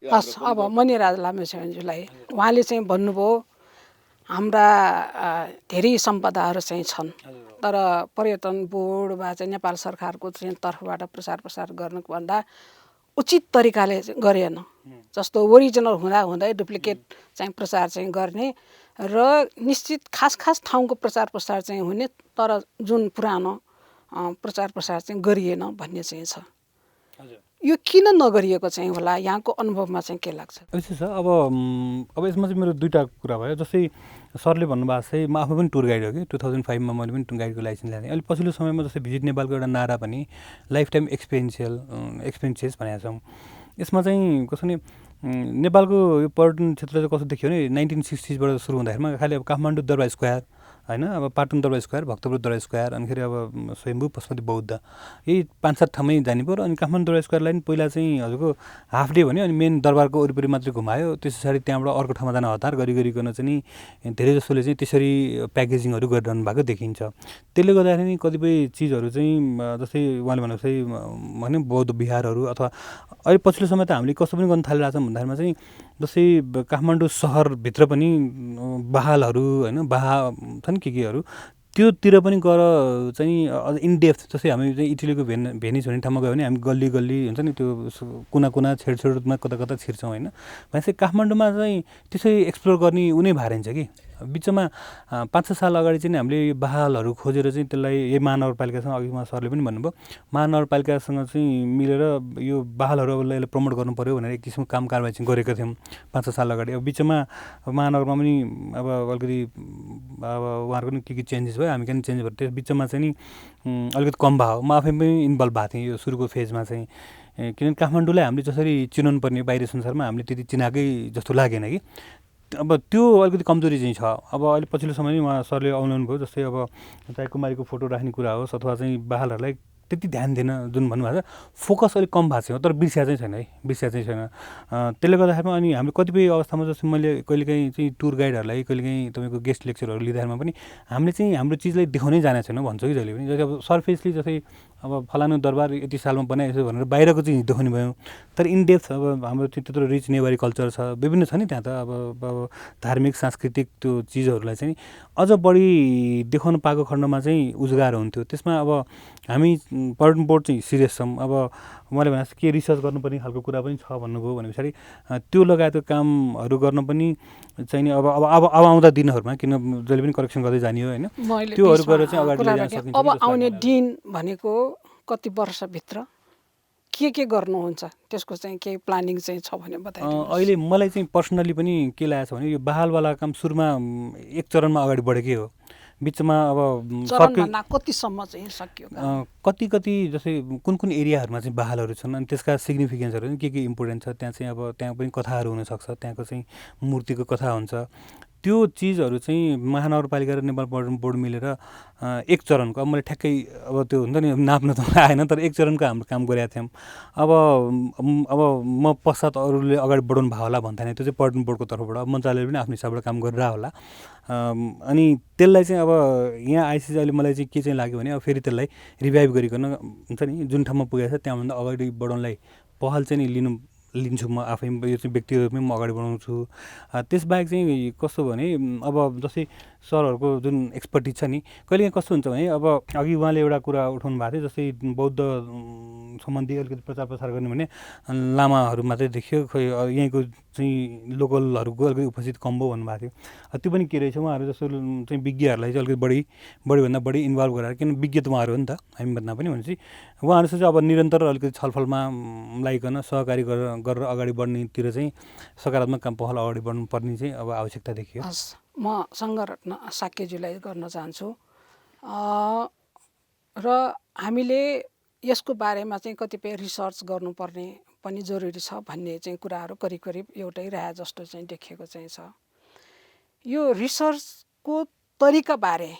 हस् अब मणिराज लामेछानेज्यूलाई उहाँले चाहिँ भन्नुभयो हाम्रा धेरै सम्पदाहरू चाहिँ छन् तर पर्यटन बोर्ड वा चाहिँ नेपाल सरकारको चाहिँ तर्फबाट प्रचार प्रसार गर्नुभन्दा उचित तरिकाले गरेन जस्तो ओरिजिनल हुँदै डुप्लिकेट चाहिँ प्रचार चाहिँ गर्ने र निश्चित खास ठाउँको प्रचार प्रसार चाहिँ हुने तर जुन पुरानो प्रचार प्रसार चाहिँ गरिएन भन्ने चाहिँ छ यो किन नगरिएको चाहिँ होला यहाँको अनुभवमा चाहिँ के लाग्छ यस्तो छ अब यसमा चाहिँ मेरो दुईवटा कुरा भयो जस्तै सरले भन्नुभएको चाहिँ म आफै पनि टुर गाइड हो कि 2005 मा मैले पनि टुर गाइडको लाइसेन्स ल्याएँ अहिले पछिल्लो समयमा जस्तै भिजिट नेपालको एउटा नारा पनि लाइफ टाइम एक्सपेन्सेस भनेको छौँ यसमा चाहिँ कसो नि नेपालको यो पर्यटन क्षेत्र चाहिँ कस्तो देखियो भने 1960s बाट सुरु हुँदाखेरिमा खालि अब काठमाडौँ दरबार स्क्वायर होइन अब पाटन दरबार स्क्वायर भक्तपुर दरबार स्क्वायर अनिखेरि अब स्वयम्भू पशुपति बौद्ध यही 5-7 ठाउँमै जाने पऱ्यो अनि काठमाडौँ दरबार स्क्वायरलाई पनि पहिला चाहिँ हजुरको हाफ डे भन्यो अनि मेन दरबारको वरिपरि मात्रै घुमायो त्यस पछाडि त्यहाँबाट अर्को ठाउँमा जान हतार गरिकन चाहिँ नि धेरै जसोले चाहिँ त्यसरी प्याकेजिङहरू गरिरहनु भएको देखिन्छ त्यसले गर्दाखेरि कतिपय चिजहरू चाहिँ जस्तै उहाँले भनेको चाहिँ भने बौद्ध विहारहरू अथवा अहिले पछिल्लो समय त हामीले कस्तो पनि गर्न थालिरहेको छौँ भन्दाखेरिमा चाहिँ जस्तै काठमाडौँ सहरभित्र पनि बहालहरू होइन बाहा छन् केहरू त्योतिर पनि गएर चाहिँ इनडेप्थ जस्तै हामी चाहिँ इटलीको भेनिस भन्ने ठाउँमा गयो भने हामी गल्ली हुन्छ नि त्यो कुना छेडछेडमा कता छिर्छौँ होइन भनेपछि काठमाडौँमा चाहिँ त्यसरी एक्सप्लोर गर्ने उनी भारिन्छ कि बिचमा 5-6 साल अगाडि चाहिँ हामीले यो बहालहरू खोजेर चाहिँ त्यसलाई यही महानगरपालिकासँग अघि उहाँ सरले पनि भन्नुभयो महानगरपालिकासँग चाहिँ मिलेर यो बहालहरू अब यसलाई प्रमोट गर्नु पऱ्यो भनेर एक किसिमको काम कारबाही चाहिँ गरेका थियौँ 5-6 साल अगाडि अब बिचमा महानगरमा पनि अब अलिकति अब उहाँहरूको पनि के चेन्जेस भयो हामी पनि चेन्ज भयो त्यस बिचमा चाहिँ नि अलिकति कम भयो म आफै पनि इन्भल्भ भएको थिएँ यो सुरुको फेजमा चाहिँ किनभने काठमाडौँलाई हामीले जसरी चिनाउनु पर्ने बाहिर संसारमा हामीले त्यति चिनाएकै जस्तो लागेन कि अब त्यो अलिकति कमजोरी चाहिँ छ अब अहिले पछिल्लो समय उहाँ सरले आउनु भयो जस्तै अब चाहे कुमारीको फोटो राख्ने कुरा होस् अथवा चाहिँ बहालहरूलाई त्यति ध्यान दिएन जुन भन्नुभएको छ फोकस अलिक कम भएको छ तर बिर्सिया चाहिँ छैन है बिर्सिया चाहिँ छैन त्यसले गर्दाखेरिमा अनि हामीले कतिपय अवस्थामा जस्तो मैले कहिलेकाहीँ चाहिँ टुर गाइडहरूलाई कहिलेकाहीँ तपाईँको गेस्ट लेक्चरहरू लिँदाखेरिमा पनि हामीले चाहिँ हाम्रो चिजलाई देखाउनै जानेको छैन भन्छौँ कि जहिले पनि जस्तै अब सर्फेसली जस्तै अब फलानु दरबार यति सालमा बनाएछ भनेर बाहिरको चाहिँ देखाउने भयौँ। तर इनडेप्थ अब हाम्रो त्यत्रो रिच नेवारी कल्चर छ, विभिन्न छ नि त्यहाँ त अब धार्मिक सांस्कृतिक त्यो चिजहरूलाई चाहिँ अझ बढी देखाउन पाएको खण्डमा चाहिँ उजगार हुन्थ्यो। त्यसमा अब हामी पर्यटन बोर्ड चाहिँ सिरियस छौँ। अब मैले भने जस्तो के रिसर्च गर्नुपर्ने खालको कुरा पनि छ भन्नुभयो भने पछाडि त्यो लगायतको कामहरू गर्न पनि चाहिँ नि अब आउँदा दिनहरूमा, किन जहिले पनि करेक्सन गर्दै जाने हो होइन, मैले त्योहरू बिचमा गरेर चाहिँ अगाडि कुरा लैजान राखेँ। सकिन्छ अब कि जस्तो आउने लाग्छ मलाई। दिन भनेको कति वर्षभित्र के गर्नुहुन्छ त्यसको चाहिँ केही प्लानिङ चाहिँ छ भने बताइदिनुहोस्। अहिले मलाई चाहिँ पर्सनली पनि के लागेको छ भने यो बहालवाला काम सुरुमा एक चरणमा अगाडि बढेकै हो। बिचमा अब चरण भन्दा कतिसम्म चाहिँ सकियो काम? कति जस्तै कुन एरियाहरूमा चाहिँ बहालहरू छन् अनि त्यसका सिग्निफिकेन्सहरू के इम्पोर्टेन्ट छ, त्यहाँ चाहिँ अब त्यहाँ पनि कथाहरू हुनसक्छ, त्यहाँको चाहिँ मूर्तिको कथा हुन्छ। त्यो चिजहरू चाहिँ महानगरपालिका र नेपाल पर्यटन बोर्ड मिलेर एक चरणको, अब मैले ठ्याक्कै अब त्यो हुन्छ नि नाप्न त आएन, तर एक चरणको हाम्रो काम गरेका थियौँ। अब म पश्चात अरूले अगाडि बढाउनु भयो होला भन्दैन, त्यो चाहिँ पर्यटन बोर्डको तर्फबाट अब मन्त्रालयले पनि आफ्नो हिसाबबाट काम गरेर होला। अनि त्यसलाई चाहिँ अब यहाँ आइसिसी अहिले मलाई चाहिँ के चाहिँ लाग्यो भने अब फेरि त्यसलाई रिभाइभ गरिकन हुन्छ नि जुन ठाउँमा पुगेको छ त्यहाँभन्दा अगाडि बढाउनलाई पहल चाहिँ नि लिन्छु म आफै। यो चाहिँ व्यक्तिगत रूपमै म अगाडि बढाउँछु। त्यसबाहेक चाहिँ कस्तो भने अब जस्तै सरहरूको जुन एक्सपर्टिज छ नि, कहिलेकाहीँ कस्तो हुन्छ भने अब अघि उहाँले एउटा कुरा उठाउनु भएको थियो, जस्तै बौद्ध सम्बन्धी अलिकति प्रचार प्रसार गर्ने भने लामाहरू मात्रै देखियो, खोइ यहीँको चाहिँ लोकलहरूको अलिकति उपस्थित कम भयो भन्नुभएको थियो। त्यो पनि के रहेछ, उहाँहरू जस्तो चाहिँ विज्ञहरूलाई चाहिँ अलिकति बढीभन्दा बढी इन्भल्भ गराएर, किन विज्ञ त उहाँहरू हो नि त, हामीभन्दा पनि भनेपछि उहाँहरूसँग चाहिँ अब निरन्तर अलिकति छलफलमा लागिकन सहकारी गरेर अगाडि बढ्नेतिर चाहिँ सकारात्मक काम पहल अगाडि बढ्नुपर्ने चाहिँ अब आवश्यकता देखियो। हस्, म सङ्घरत्न साक्यजीलाई गर्न चाहन्छु र हामीले यसको बारेमा चाहिँ कतिपय रिसर्च गर्नुपर्ने पनि जरुरी छ भन्ने चाहिँ कुराहरू करिब एउटै रहे जस्तो चाहिँ देखिएको चाहिँ छ। यो रिसर्चको तरिकाबारे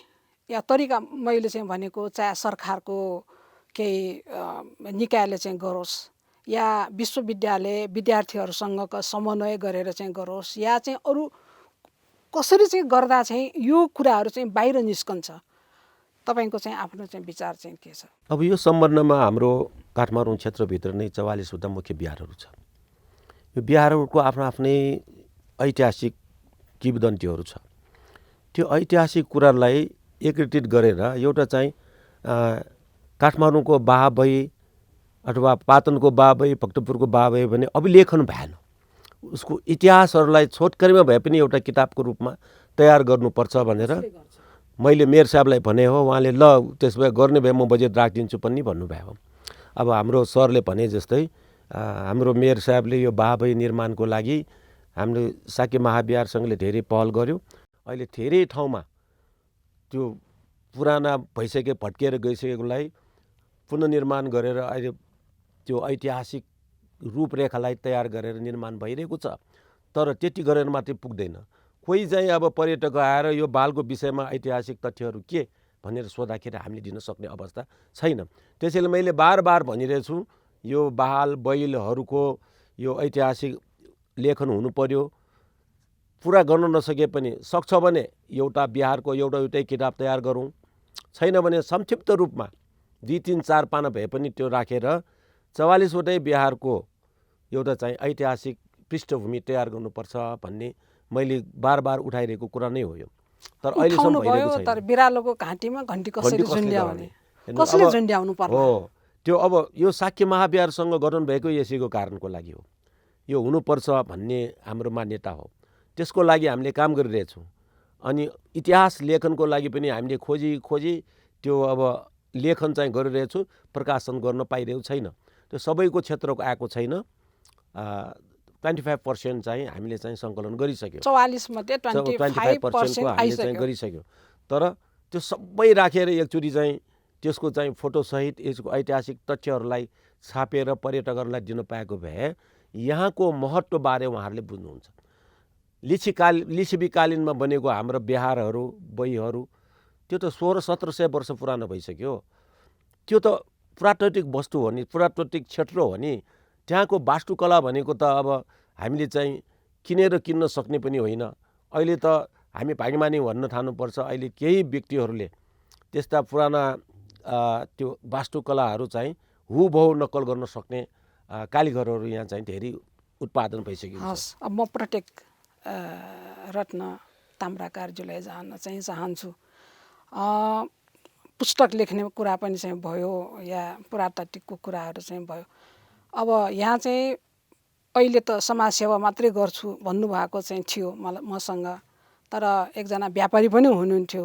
या तरिका मैले चाहिँ भनेको चाहे सरकारको केही निकायले चाहिँ गरोस् या विश्वविद्यालय विद्यार्थीहरूसँगको समन्वय गरेर चाहिँ गरोस् या चाहिँ अरू कसरी चाहिँ गर्दा चाहिँ यो कुराहरू चाहिँ बाहिर निस्कन्छ, तपाईँको चाहिँ आफ्नो चाहिँ विचार चाहिँ के छ? अब यो सम्बन्धमा हाम्रो काठमाडौँ क्षेत्रभित्र नै 44वटा मुख्य बिहारहरू छ। यो बिहारहरूको आफ्नो आफ्नै ऐतिहासिक किंवदन्तीहरू छ। त्यो ऐतिहासिक कुरालाई एकीकृत गरेर एउटा चाहिँ काठमाडौँको बाहबही अथवा पाटनको बाहबही, भक्तपुरको बाहबही भने अभिलेखन भएन। उसको इतिहासहरूलाई छोटकरीमा भए पनि एउटा किताबको रूपमा तयार गर्नुपर्छ भनेर मैले मेयर साहबलाई भने हो। उहाँले ल त्यसो भए गर्ने भए म बजेट राखिदिन्छु पनि भन्नुभयो। अब हाम्रो सरले भने जस्तै हाम्रो मेयर साहबले यो बाहबही निर्माणको लागि हाम्रो साके महाविहारसँगले धेरै पहल गर्यो। अहिले धेरै ठाउँमा त्यो पुराना भइसके भत्किएर गइसकेकोलाई पुनर्निर्माण गरेर अहिले त्यो ऐतिहासिक रूपरेखालाई तयार गरेर निर्माण भइरहेको छ। तर त्यति गरेर मात्रै पुग्दैन। कोही चाहिँ अब पर्यटक आएर यो बालको विषयमा ऐतिहासिक तथ्यहरू के भनेर सोद्धाखेरि हामीले दिन सक्ने अवस्था छैन। त्यसैले मैले बार भनिरहेछु यो बहाल बैलहरूको यो ऐतिहासिक लेखन हुनु पर्यो। पुरा गर्न नसके पनि सक्छ भने एउटा बिहारको एउटै किताब तयार गरौँ, छैन भने संक्षिप्त रूपमा 2, 3, 4 पाना भए पनि त्यो राखेर 44वटै बिहारको एउटा चाहिँ ऐतिहासिक पृष्ठभूमि तयार गर्नुपर्छ भन्ने मैले बार उठाइरहेको कुरा नै हो यो। तर अहिलेसम्म भइरहेको छैन। तर बिरालोको घाँटीमा घन्टी कसरी झुन्ड्याउने, कसले झुन्ड्याउनु पर्छ? हो, त्यो अब यो साक्य महाविहारसँग गठन भएको यसैको कारणको लागि हो। यो हुनुपर्छ भन्ने हाम्रो मान्यता हो। त्यसको लागि हामीले काम गरिरहेछौँ। अनि इतिहास लेखनको लागि पनि हामीले खोजी त्यो अब लेखन चाहिँ गरिरहेछु। प्रकाशन गर्न पाइरहेको छैन। त्यो सबैको क्षेत्रको आएको छैन। 25% चाहिँ हामीले चाहिँ सङ्कलन गरिसक्यो। 44 मध्ये 25% हामीले चाहिँ गरिसक्यो। तर त्यो सबै राखेर एकचोटि चाहिँ त्यसको चाहिँ फोटोसहित यसको ऐतिहासिक तथ्यहरूलाई छापेर पर्यटकहरूलाई दिन पाएको भए यहाँको महत्त्वबारे उहाँहरूले बुझ्नुहुन्छ। लिच्छवीकालीनमा बनेको हाम्रो बिहारहरू बहीहरू त्यो त 1600-1700 वर्ष पुरानो भइसक्यो। त्यो त पुरातात्विक वस्तु हो नि, पुरातात्विक क्षेत्र हो नि। त्यहाँको वास्तुकला भनेको त अब हामीले चाहिँ किन्न सक्ने पनि होइन। अहिले त हामी भाग्यमानी भन्न थाल्नुपर्छ। अहिले केही व्यक्तिहरूले त्यस्ता पुराना त्यो वास्तुकलाहरू चाहिँ हुबहु नक्कल गर्न सक्ने कारिगरहरू यहाँ चाहिँ धेरै उत्पादन भइसकेको छ। हस्, अब म प्रत्येक रत्न ताम्राकारज्यूलाई जान्न चाहिँ चाहन्छु। पुस्तक लेख्ने कुरा पनि चाहिँ भयो या पुरातात्विकको कुराहरू चाहिँ भयो। अब यहाँ चाहिँ अहिले त समाजसेवा मात्रै गर्छु भन्नुभएको चाहिँ थियो मसँग, तर एकजना व्यापारी पनि हुनुहुन्थ्यो।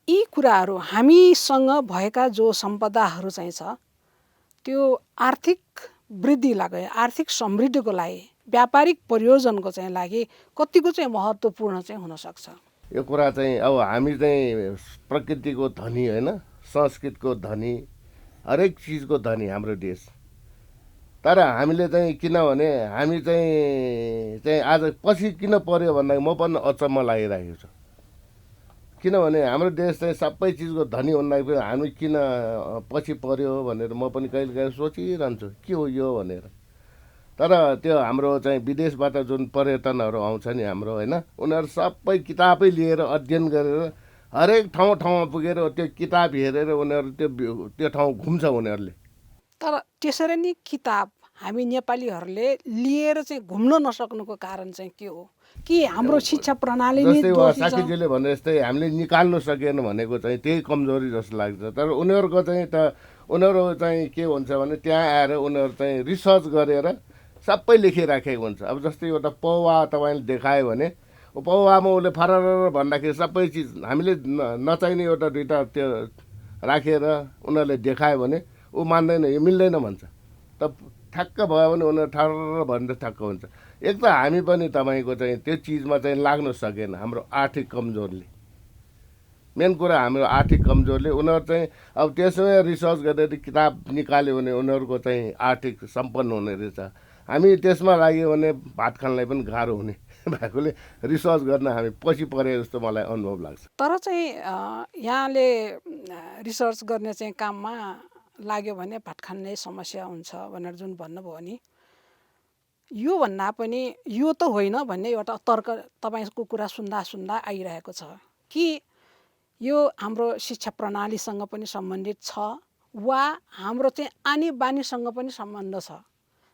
यी कुराहरू हामीसँग भएका जो सम्पदाहरू चाहिँ छ त्यो आर्थिक वृद्धि लागि, आर्थिक समृद्धिको लागि, व्यापारिक प्रयोजनको चाहिँ लागि कतिको चाहिँ महत्त्वपूर्ण चाहिँ हुनसक्छ। यो कुरा चाहिँ अब हामी चाहिँ प्रकृतिको धनी होइन, संस्कृतको धनी, हरेक चिजको धनी हाम्रो देश। तर हामीले चाहिँ किनभने हामी चाहिँ आज पछि किन पर्यो भन्दा म पनि अचम्म लागिरहेको छ। किनभने हाम्रो देश चाहिँ सबै चिजको धनी भन्दाखेरि हामी किन पछि पर्यो भनेर म पनि कहिले कहिले सोचिरहन्छु के हो यो भनेर। तर त्यो हाम्रो चाहिँ विदेशबाट जुन पर्यटनहरू आउँछ नि हाम्रो होइन, उनीहरू सबै किताबै लिएर अध्ययन गरेर हरेक ठाउँमा पुगेर त्यो किताब हेरेर उनीहरू त्यो ठाउँ घुम्छ उनीहरूले। तर त्यसरी नै किताब हामी नेपालीहरूले लिएर चाहिँ घुम्न नसक्नुको कारण चाहिँ के हो? कि हाम्रो शिक्षा प्रणाली नै जस्तै दोषी छ? साथीजीले भने जस्तै हामीले निकाल्नु सकेन भनेको चाहिँ त्यही कमजोरी जस्तो लाग्छ। तर उनीहरूको चाहिँ उनीहरू चाहिँ के हुन्छ भने त्यहाँ आएर उनीहरू चाहिँ रिसर्च गरेर सबै लेखिराखेको हुन्छ। अब जस्तै एउटा पौवा तपाईँले देखायो भने पौवामा उसले फरर भन्दाखेरि सबै चिज हामीले नचाहिने एउटा दुइटा त्यो राखेर उनीहरूले देखायो भने ऊ मान्दैन, यो मिल्दैन भन्छ। त ठ्याक्क भयो भने उनीहरू ठरर भनेर ठ्याक्क हुन्छ। एक त हामी पनि तपाईँको चाहिँ त्यो चिजमा चाहिँ लाग्न सकेन, हाम्रो आर्थिक कमजोरले। मेन कुरा हाम्रो आर्थिक कमजोरले। उनीहरू चाहिँ अब त्यसमै रिसर्च गरेर किताब निकाल्यो भने उनीहरूको चाहिँ आर्थिक सम्पन्न हुने रहेछ। हामी त्यसमा लाग्यो भने भात खानलाई पनि गाह्रो हुने भएकोले रिसर्च गर्न हामी पछि परे जस्तो मलाई अनुभव लाग्छ। तर चाहिँ यहाँले रिसर्च गर्ने चाहिँ काममा लाग्यो भने भात खाने समस्या हुन्छ भनेर जुन भन्नुभयो नि, यो भन्दा पनि यो त होइन भन्ने एउटा तर्क तपाईँको कुरा सुन्दा आइरहेको छ कि यो हाम्रो शिक्षा प्रणालीसँग पनि सम्बन्धित छ वा हाम्रो चाहिँ आनी बानीसँग पनि सम्बन्ध छ।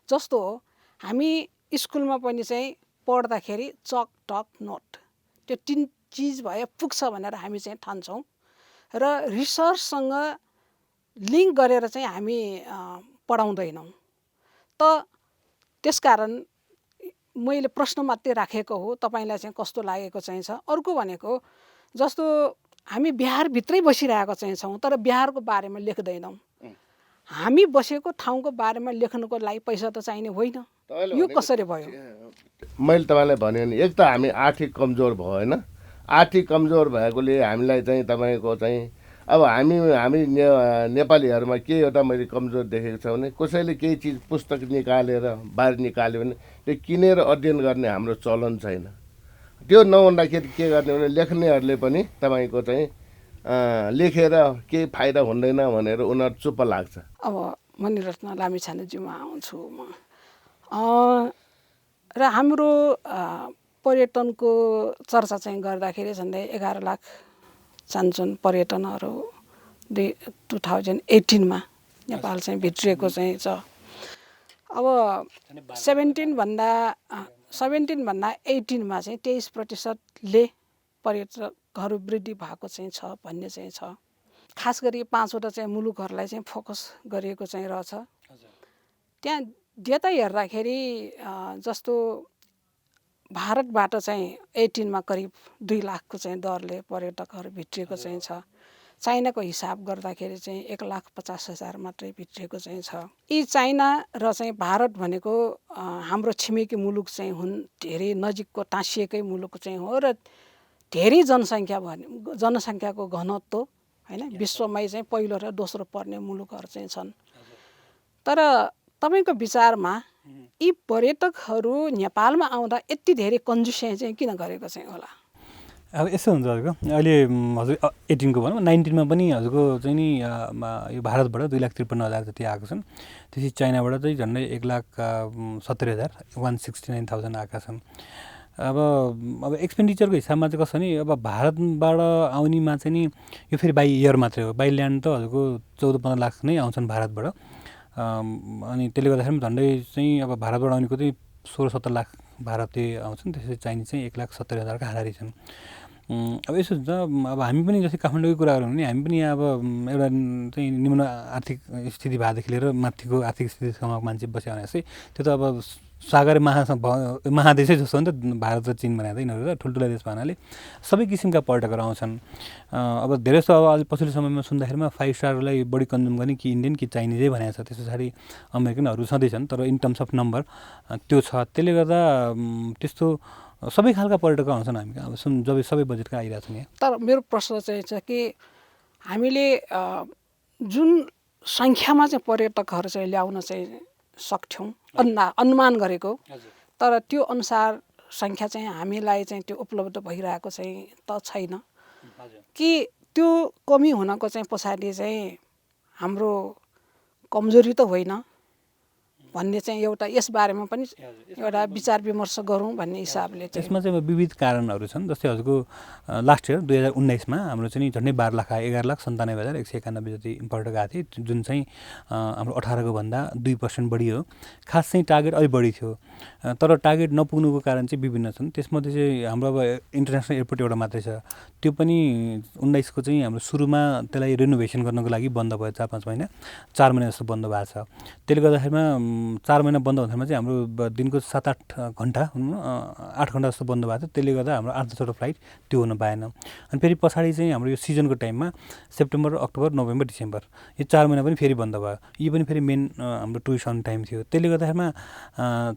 जस्तो हो हामी स्कुलमा पनि चाहिँ पढ्दाखेरि चक टक नोट त्यो 3 चिज भए पुग्छ भनेर हामी चाहिँ ठान्छौँ र रिसर्चसँग लिङ्क गरेर चाहिँ हामी पढाउँदैनौँ। त त्यसकारण मैले प्रश्न मात्रै राखेको हो, तपाईँलाई चाहिँ कस्तो लागेको चाहिँ छ। अर्को भनेको जस्तो हामी बिहारभित्रै बसिरहेको चाहिँ छौँ तर बिहारको बारेमा लेख्दैनौँ। हामी बसेको ठाउँको बारेमा लेख्नुको लागि पैसा त चाहिने होइन, यो कसरी भयो? मैले तपाईँलाई भने नि एक त हामी आर्थिक कमजोर भयो होइन। आर्थिक कमजोर भएकोले हामीलाई चाहिँ तपाईँको चाहिँ अब हामी नेपालीहरूमा के एउटा मैले कमजोर देखेको छ भने कसैले केही चिज पुस्तक निकालेर बाहिर निकाल्यो भने त्यो किनेर अध्ययन गर्ने हाम्रो चलन छैन। त्यो नहुँदाखेरि के गर्ने भने लेख्नेहरूले पनि तपाईँको चाहिँ लेखेर केही फाइदा हुँदैन भनेर उनीहरू चुप्प लाग्छ। अब मणिरत्न लामिछानेज्यूमा आउँछु म। र हाम्रो पर्यटनको चर्चा चाहिँ गर्दाखेरि झन्डै 11 लाख चान्चुन पर्यटनहरू 2018मा नेपाल चाहिँ भित्रिएको चाहिँ छ। अब 17 भन्दा 18मा चाहिँ 23% पर्यटकहरू वृद्धि भएको चाहिँ छ भन्ने चाहिँ छ। खास गरी 5वटा चाहिँ मुलुकहरूलाई चाहिँ फोकस गरिएको चाहिँ रहेछ। त्यहाँ डेटा हेर्दाखेरि जस्तो भारतबाट चाहिँ 18मा करिब 2 लाखको चाहिँ दरले पर्यटकहरू भित्रिएको चाहिँ छ। चाइनाको हिसाब गर्दाखेरि चाहिँ 1,50,000 मात्रै भित्रिएको चाहिँ छ। यी चाइना र चाहिँ भारत भनेको हाम्रो छिमेकी मुलुक चाहिँ हुन्, धेरै नजिकको टाँसिएकै मुलुक चाहिँ हो र धेरै जनसङ्ख्याको घनत्व होइन विश्वमै चाहिँ पहिलो र दोस्रो पर्ने मुलुकहरू चाहिँ छन्। तर तपाईँको विचारमा यी पर्यटकहरू नेपालमा आउँदा यति धेरै कन्जुसिया चाहिँ किन गरेको चाहिँ होला? अब यसो हुन्छ हजुरको, अहिले हजुर 18को भनौँ 19मा पनि हजुरको चाहिँ नि यो भारतबाट 2,53,000 जति आएको छन्। त्यसपछि चाइनाबाट चाहिँ झन्डै 1,70,000 169,000 आएका छन्। अब एक्सपेन्डिचरको हिसाबमा चाहिँ कसो नि अब भारतबाट आउनेमा चाहिँ नि यो फेरि बाई इयर मात्रै हो। बाई ल्यान्ड त हजुरको 14-15 लाख नै आउँछन् भारतबाट। अनि त्यसले गर्दाखेरि झन्डै चाहिँ अब भारतबाट आउनेको चाहिँ 16-17 लाख भारतीय आउँछन्, त्यसपछि चाइनिज चाहिँ 1,70,000 हाराहारी छन्। अब यसो हुन्छ, अब हामी पनि जस्तै काठमाडौँकै कुरा गरौँ भने हामी पनि अब एउटा चाहिँ निम्न आर्थिक स्थिति भएदेखि लिएर माथिको आर्थिक स्थितिसम्म मान्छे बस्यो भने चाहिँ त्यो त अब सागर महादेशै जस्तो हो नि त भारत र चिन भनेर यिनीहरू ठुल्ठुला देश भन्नाले सबै किसिमका पर्यटकहरू आउँछन्। अब धेरै जस्तो अब अहिले पछिल्लो समयमा सुन्दाखेरिमा 5 स्टारलाई बढी कन्ज्युम गर्ने कि इन्डियन कि चाइनिजै भनेको छ। त्यस पछाडि अमेरिकनहरू छँदैछन्, तर इन टर्म्स अफ नम्बर त्यो छ। त्यसले गर्दा त्यस्तो सबै खालका पर्यटकहरू आउँछन् हामी कहाँ। अब जब सबै बजेटका आइरहेको छन् यहाँ। तर मेरो प्रश्न चाहिँ छ कि हामीले जुन सङ्ख्यामा चाहिँ पर्यटकहरू चाहिँ ल्याउन चाहिँ सक्थ्यौँ अनुमान गरेको, तर त्यो अनुसार सङ्ख्या चाहिँ हामीलाई चाहिँ त्यो उपलब्ध भइरहेको चाहिँ त छैन कि त्यो कमी हुनको चाहिँ पछाडि चाहिँ हाम्रो कमजोरी त होइन भन्ने चाहिँ एउटा यसबारेमा पनि एउटा विचार विमर्श गरौँ भन्ने हिसाबले चाहिँ। त्यसमा चाहिँ विविध कारणहरू छन्। जस्तै हजुरको लास्ट इयर 2019मा हाम्रो चाहिँ झन्डै 12 लाख आयो, 11,97,191 जति पर्यटक आएको थिए, जुन चाहिँ हाम्रो 18को भन्दा 2% बढी हो। खास चाहिँ टार्गेट अलिक बढी थियो, तर टार्गेट नपुग्नुको कारण चाहिँ विभिन्न छन्। त्यसमध्ये चाहिँ हाम्रो अब इन्टरनेसनल एयरपोर्ट एउटा मात्रै छ, त्यो पनि 19को चाहिँ हाम्रो सुरुमा त्यसलाई रेनोभेसन गर्नको लागि बन्द भयो 4-5 महिना, 4 महिना जस्तो बन्द भएको छ। त्यसले गर्दाखेरिमा 4 महिना बन्द हुँदाखेरिमा चाहिँ हाम्रो दिनको 7-8 घन्टा 8 घन्टा जस्तो बन्द भएको थियो। त्यसले गर्दा हाम्रो 8-10वटा फ्लाइट त्यो हुन पाएन। अनि फेरि पछाडि चाहिँ हाम्रो यो सिजनको टाइममा सेप्टेम्बर, अक्टोबर, नोभेम्बर, डिसेम्बर यो 4 महिना पनि फेरि बन्द भयो। यी पनि फेरि मेन हाम्रो टुरिस्ट आउने टाइम थियो। त्यसले गर्दाखेरिमा